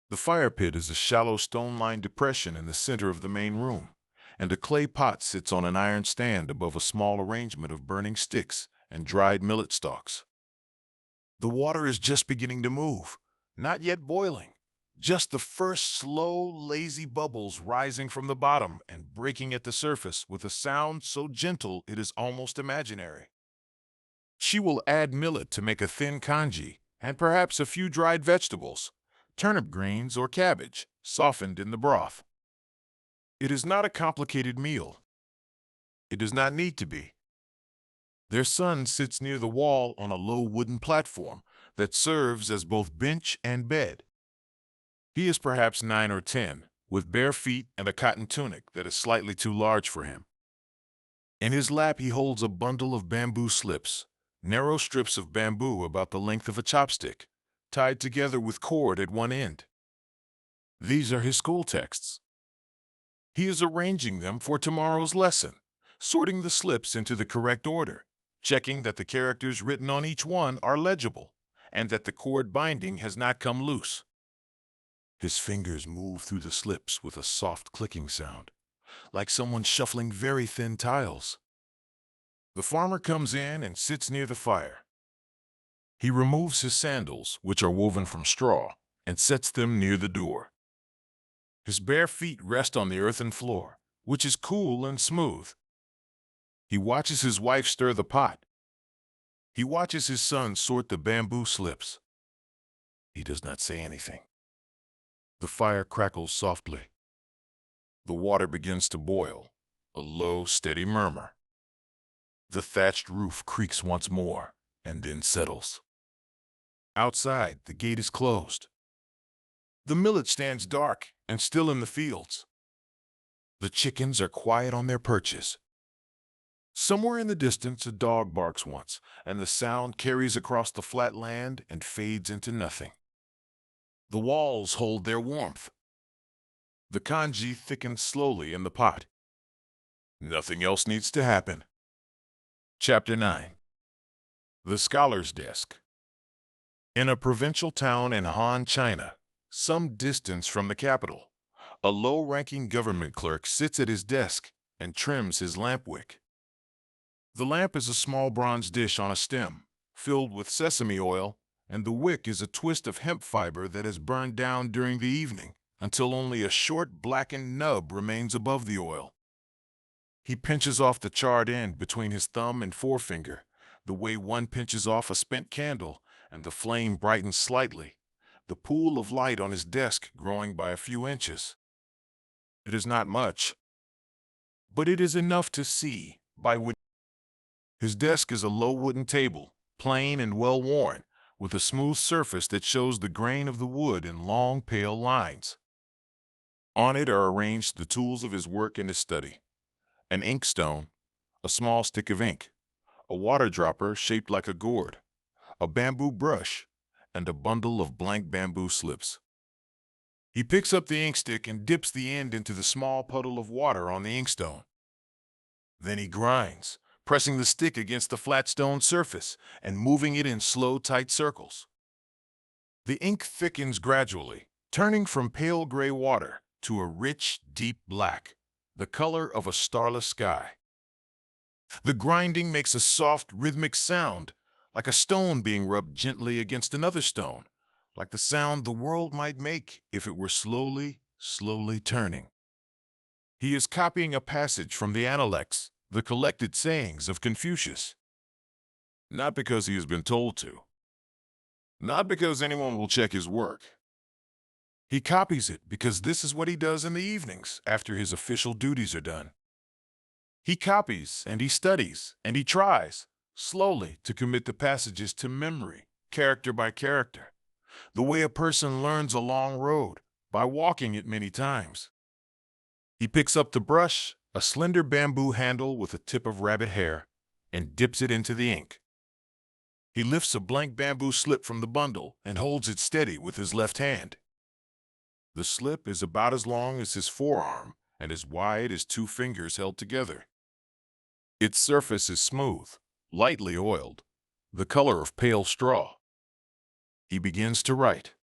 A: The fire pit is a shallow stone-lined depression in the center of the main room, and a clay pot sits on an iron stand above a small arrangement of burning sticks and dried millet stalks. The water is just beginning to move, not yet boiling, just the first slow, lazy bubbles rising from the bottom and breaking at the surface with a sound so gentle it is almost imaginary. She will add millet to make a thin congee and perhaps a few dried vegetables, turnip greens or cabbage, softened in the broth. It is not a complicated meal. It does not need to be. Their son sits near the wall on a low wooden platform that serves as both bench and bed. He is perhaps 9 or 10, with bare feet and a cotton tunic that is slightly too large for him. In his lap he holds a bundle of bamboo slips, narrow strips of bamboo about the length of a chopstick, tied together with cord at one end. These are his school texts. He is arranging them for tomorrow's lesson, sorting the slips into the correct order, checking that the characters written on each one are legible, and that the cord binding has not come loose. His fingers move through the slips with a soft clicking sound, like someone shuffling very thin tiles. The farmer comes in and sits near the fire. He removes his sandals, which are woven from straw, and sets them near the door. His bare feet rest on the earthen floor, which is cool and smooth. He watches his wife stir the pot. He watches his son sort the bamboo slips. He does not say anything. The fire crackles softly. The water begins to boil, a low, steady murmur. The thatched roof creaks once more, and then settles. Outside, the gate is closed. The millet stands dark and still in the fields. The chickens are quiet on their perches. Somewhere in the distance, a dog barks once, and the sound carries across the flat land and fades into nothing. The walls hold their warmth. The congee thickens slowly in the pot. Nothing else needs to happen. Chapter 9. The Scholar's Desk. In a provincial town in Han, China, some distance from the capital, a low-ranking government clerk sits at his desk and trims his lamp wick. The lamp is a small bronze dish on a stem, filled with sesame oil, and the wick is a twist of hemp fiber that has burned down during the evening until only a short blackened nub remains above the oil. He pinches off the charred end between his thumb and forefinger, the way one pinches off a spent candle, and the flame brightens slightly, the pool of light on his desk growing by a few inches. It is not much, but it is enough to see by His desk is a low wooden table, plain and well-worn, with a smooth surface that shows the grain of the wood in long, pale lines. On it are arranged the tools of his work and his study: an inkstone, a small stick of ink, a water dropper shaped like a gourd, a bamboo brush, and a bundle of blank bamboo slips. He picks up the inkstick and dips the end into the small puddle of water on the inkstone. Then he grinds, pressing the stick against the flat stone surface and moving it in slow, tight circles. The ink thickens gradually, turning from pale gray water to a rich, deep black, the color of a starless sky. The grinding makes a soft, rhythmic sound, like a stone being rubbed gently against another stone, like the sound the world might make if it were slowly, slowly turning. He is copying a passage from the Analects, the collected sayings of Confucius. Not because he has been told to. Not because anyone will check his work. He copies it because this is what he does in the evenings after his official duties are done. He copies and he studies and he tries, slowly, to commit the passages to memory, character by character, the way a person learns a long road, by walking it many times. He picks up the brush, a slender bamboo handle with a tip of rabbit hair, and dips it into the ink. He lifts a blank bamboo slip from the bundle and holds it steady with his left hand. The slip is about as long as his forearm and as wide as two fingers held together. Its surface is smooth, lightly oiled, the color of pale straw. He begins to write.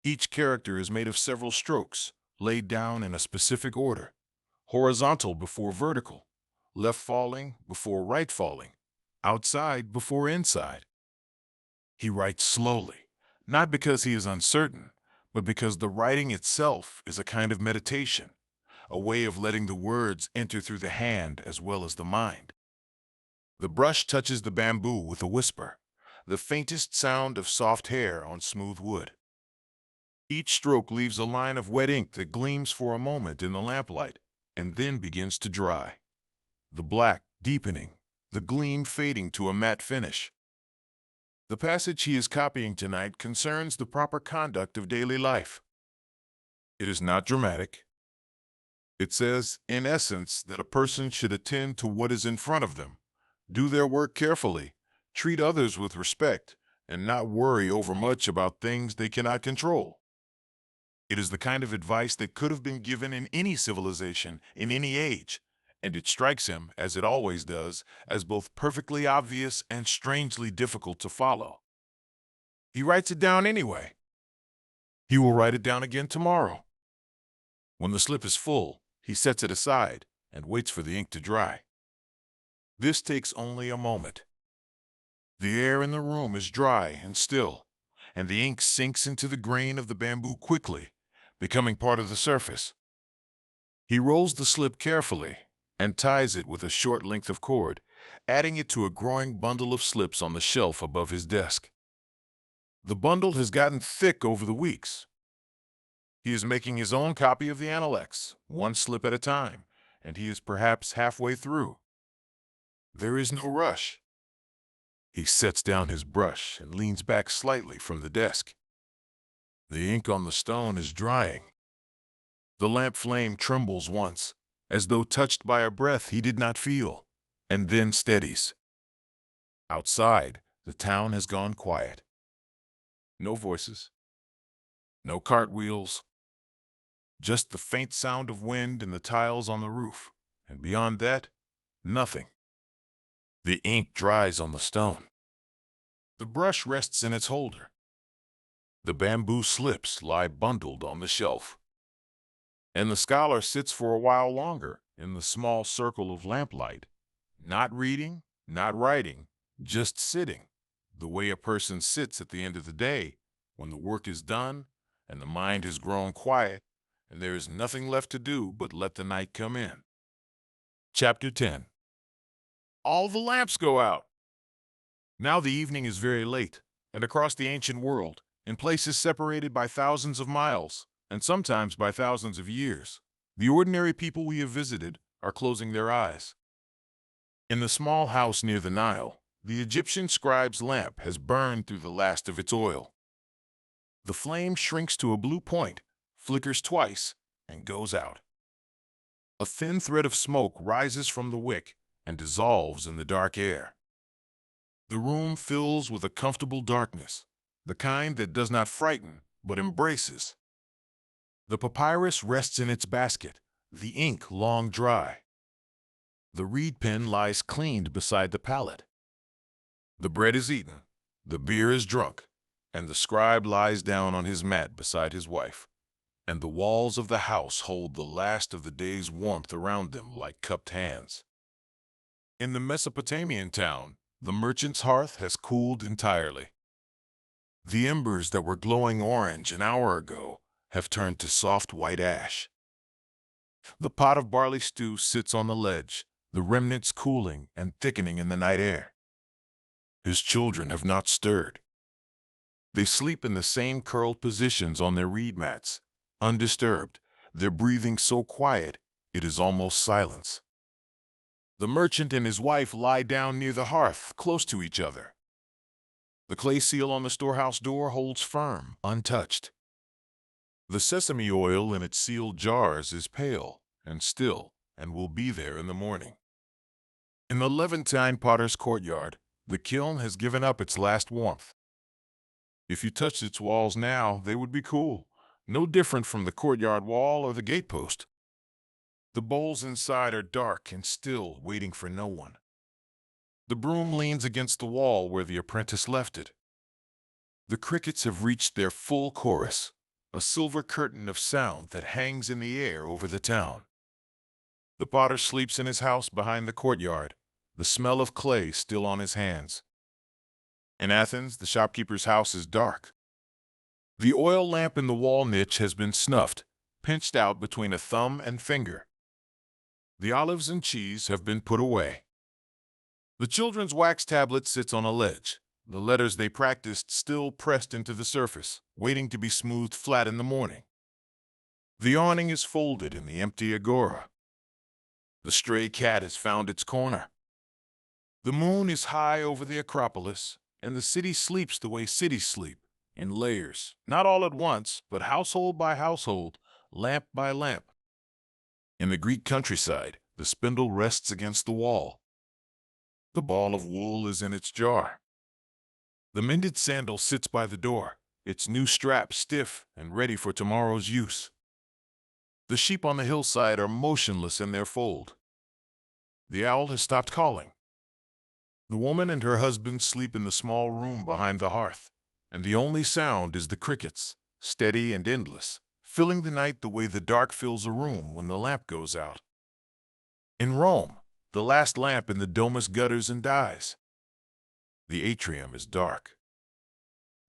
A: Each character is made of several strokes, laid down in a specific order: horizontal before vertical, left falling before right falling, outside before inside. He writes slowly, not because he is uncertain, but because the writing itself is a kind of meditation, a way of letting the words enter through the hand as well as the mind. The brush touches the bamboo with a whisper, the faintest sound of soft hair on smooth wood. Each stroke leaves a line of wet ink that gleams for a moment in the lamplight and then begins to dry, the black deepening, the gleam fading to a matte finish. The passage he is copying tonight concerns the proper conduct of daily life. It is not dramatic. It says, in essence, that a person should attend to what is in front of them, do their work carefully, treat others with respect, and not worry overmuch about things they cannot control. It is the kind of advice that could have been given in any civilization, in any age, and it strikes him, as it always does, as both perfectly obvious and strangely difficult to follow. He writes it down anyway. He will write it down again tomorrow. When the slip is full, he sets it aside and waits for the ink to dry. This takes only a moment. The air in the room is dry and still, and the ink sinks into the grain of the bamboo quickly, becoming part of the surface. He rolls the slip carefully and ties it with a short length of cord, adding it to a growing bundle of slips on the shelf above his desk. The bundle has gotten thick over the weeks. He is making his own copy of the Analects, one slip at a time, and he is perhaps halfway through. There is no rush. He sets down his brush and leans back slightly from the desk. The ink on the stone is drying. The lamp flame trembles once, as though touched by a breath he did not feel, and then steadies. Outside, the town has gone quiet. No voices. No cartwheels. Just the faint sound of wind in the tiles on the roof, and beyond that, nothing. The ink dries on the stone. The brush rests in its holder. The bamboo slips lie bundled on the shelf. And the scholar sits for a while longer in the small circle of lamplight, not reading, not writing, just sitting, the way a person sits at the end of the day, when the work is done and the mind has grown quiet and there is nothing left to do but let the night come in. Chapter 10. All the lamps go out. Now the evening is very late, and across the ancient world, in places separated by thousands of miles, and sometimes by thousands of years, the ordinary people we have visited are closing their eyes. In the small house near the Nile, the Egyptian scribe's lamp has burned through the last of its oil. The flame shrinks to a blue point, flickers twice, and goes out. A thin thread of smoke rises from the wick and dissolves in the dark air. The room fills with a comfortable darkness, the kind that does not frighten but embraces. The papyrus rests in its basket, the ink long dry. The reed pen lies cleaned beside the pallet. The bread is eaten, the beer is drunk, and the scribe lies down on his mat beside his wife. And the walls of the house hold the last of the day's warmth around them like cupped hands. In the Mesopotamian town, the merchant's hearth has cooled entirely. The embers that were glowing orange an hour ago have turned to soft white ash. The pot of barley stew sits on the ledge, the remnants cooling and thickening in the night air. His children have not stirred. They sleep in the same curled positions on their reed mats, undisturbed, their breathing so quiet it is almost silence. The merchant and his wife lie down near the hearth, close to each other. The clay seal on the storehouse door holds firm, untouched. The sesame oil in its sealed jars is pale and still, and will be there in the morning. In the Levantine potter's courtyard, the kiln has given up its last warmth. If you touched its walls now, they would be cool, no different from the courtyard wall or the gatepost. The bowls inside are dark and still, waiting for no one. The broom leans against the wall where the apprentice left it. The crickets have reached their full chorus, a silver curtain of sound that hangs in the air over the town. The potter sleeps in his house behind the courtyard, the smell of clay still on his hands. In Athens, the shopkeeper's house is dark. The oil lamp in the wall niche has been snuffed, pinched out between a thumb and finger. The olives and cheese have been put away. The children's wax tablet sits on a ledge, the letters they practiced still pressed into the surface, waiting to be smoothed flat in the morning. The awning is folded in the empty agora. The stray cat has found its corner. The moon is high over the Acropolis, and the city sleeps the way cities sleep, in layers, not all at once, but household by household, lamp by lamp. In the Greek countryside, the spindle rests against the wall. The ball of wool is in its jar. The mended sandal sits by the door, its new strap stiff and ready for tomorrow's use. The sheep on the hillside are motionless in their fold. The owl has stopped calling. The woman and her husband sleep in the small room behind the hearth, and the only sound is the crickets, steady and endless, filling the night the way the dark fills a room when the lamp goes out. In Rome, the last lamp in the domus gutters and dies. The atrium is dark.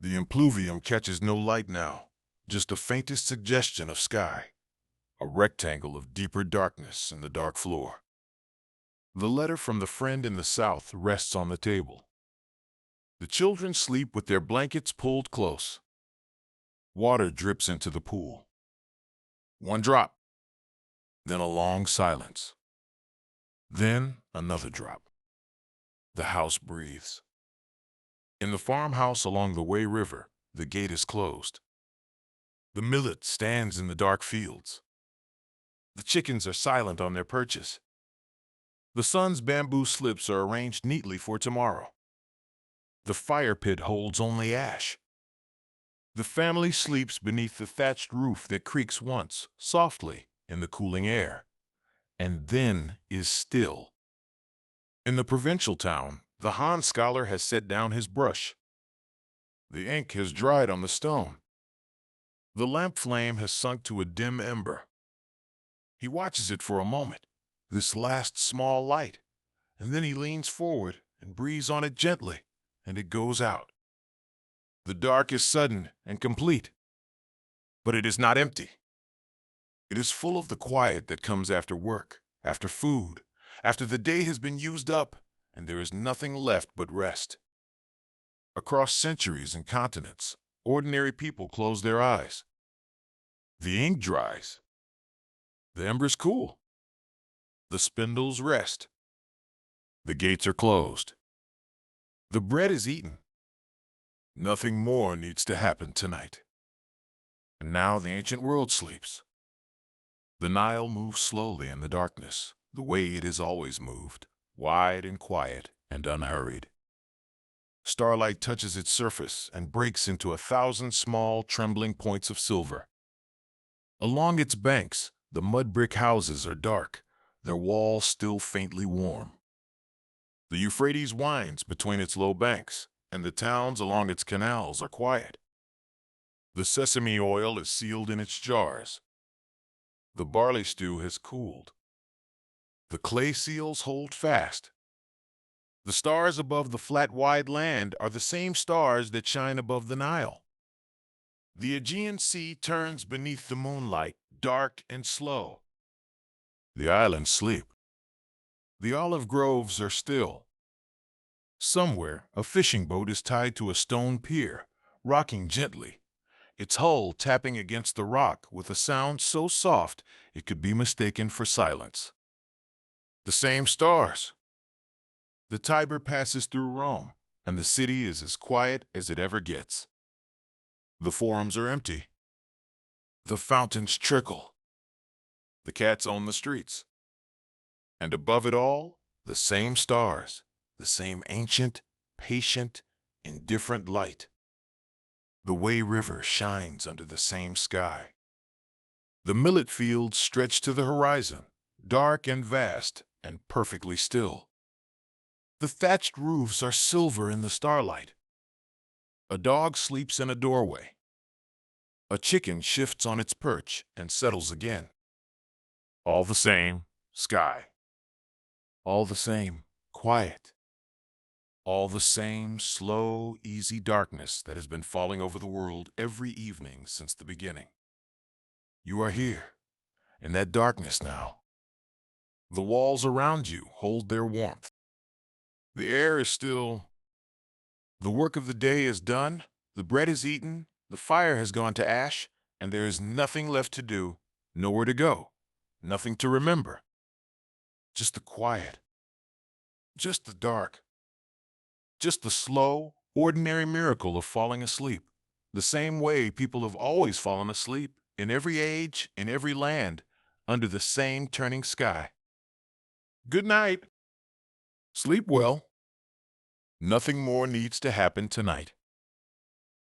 A: The impluvium catches no light now, just the faintest suggestion of sky, a rectangle of deeper darkness in the dark floor. The letter from the friend in the south rests on the table. The children sleep with their blankets pulled close. Water drips into the pool. One drop. Then a long silence. Then another drop. The house breathes. In the farmhouse along the Way River, the gate is closed. The millet stands in the dark fields. The chickens are silent on their perches. The sun's bamboo slips are arranged neatly for tomorrow. The fire pit holds only ash. The family sleeps beneath the thatched roof that creaks once, softly, in the cooling air, and then is still. In the provincial town, the Han scholar has set down his brush. The ink has dried on the stone. The lamp flame has sunk to a dim ember. He watches it for a moment, this last small light, and then he leans forward and breathes on it gently, and it goes out. The dark is sudden and complete, but it is not empty. It is full of the quiet that comes after work, after food, after the day has been used up, and there is nothing left but rest. Across centuries and continents, ordinary people close their eyes. The ink dries. The embers cool. The spindles rest. The gates are closed. The bread is eaten. Nothing more needs to happen tonight. And now the ancient world sleeps. The Nile moves slowly in the darkness, the way it has always moved, wide and quiet and unhurried. Starlight touches its surface and breaks into 1,000 small, trembling points of silver. Along its banks, the mud brick houses are dark, their walls still faintly warm. The Euphrates winds between its low banks, and the towns along its canals are quiet. The sesame oil is sealed in its jars. The barley stew has cooled. The clay seals hold fast. The stars above the flat, wide land are the same stars that shine above the Nile. The Aegean Sea turns beneath the moonlight, dark and slow. The islands sleep. The olive groves are still. Somewhere, a fishing boat is tied to a stone pier, rocking gently, its hull tapping against the rock with a sound so soft it could be mistaken for silence. The same stars. The Tiber passes through Rome, and the city is as quiet as it ever gets. The forums are empty. The fountains trickle. The cats own the streets. And above it all, the same stars, the same ancient, patient, indifferent light. The Way River shines under the same sky. The millet fields stretch to the horizon, dark and vast and perfectly still. The thatched roofs are silver in the starlight. A dog sleeps in a doorway. A chicken shifts on its perch and settles again. All the same, sky. All the same, quiet. All the same slow, easy darkness that has been falling over the world every evening since the beginning. You are here, in that darkness now. The walls around you hold their warmth. The air is still. The work of the day is done, the bread is eaten, the fire has gone to ash, and there is nothing left to do, nowhere to go, nothing to remember. Just the quiet. Just the dark. Just the slow, ordinary miracle of falling asleep, the same way people have always fallen asleep, in every age, in every land, under the same turning sky. Good night. Sleep well. Nothing more needs to happen tonight.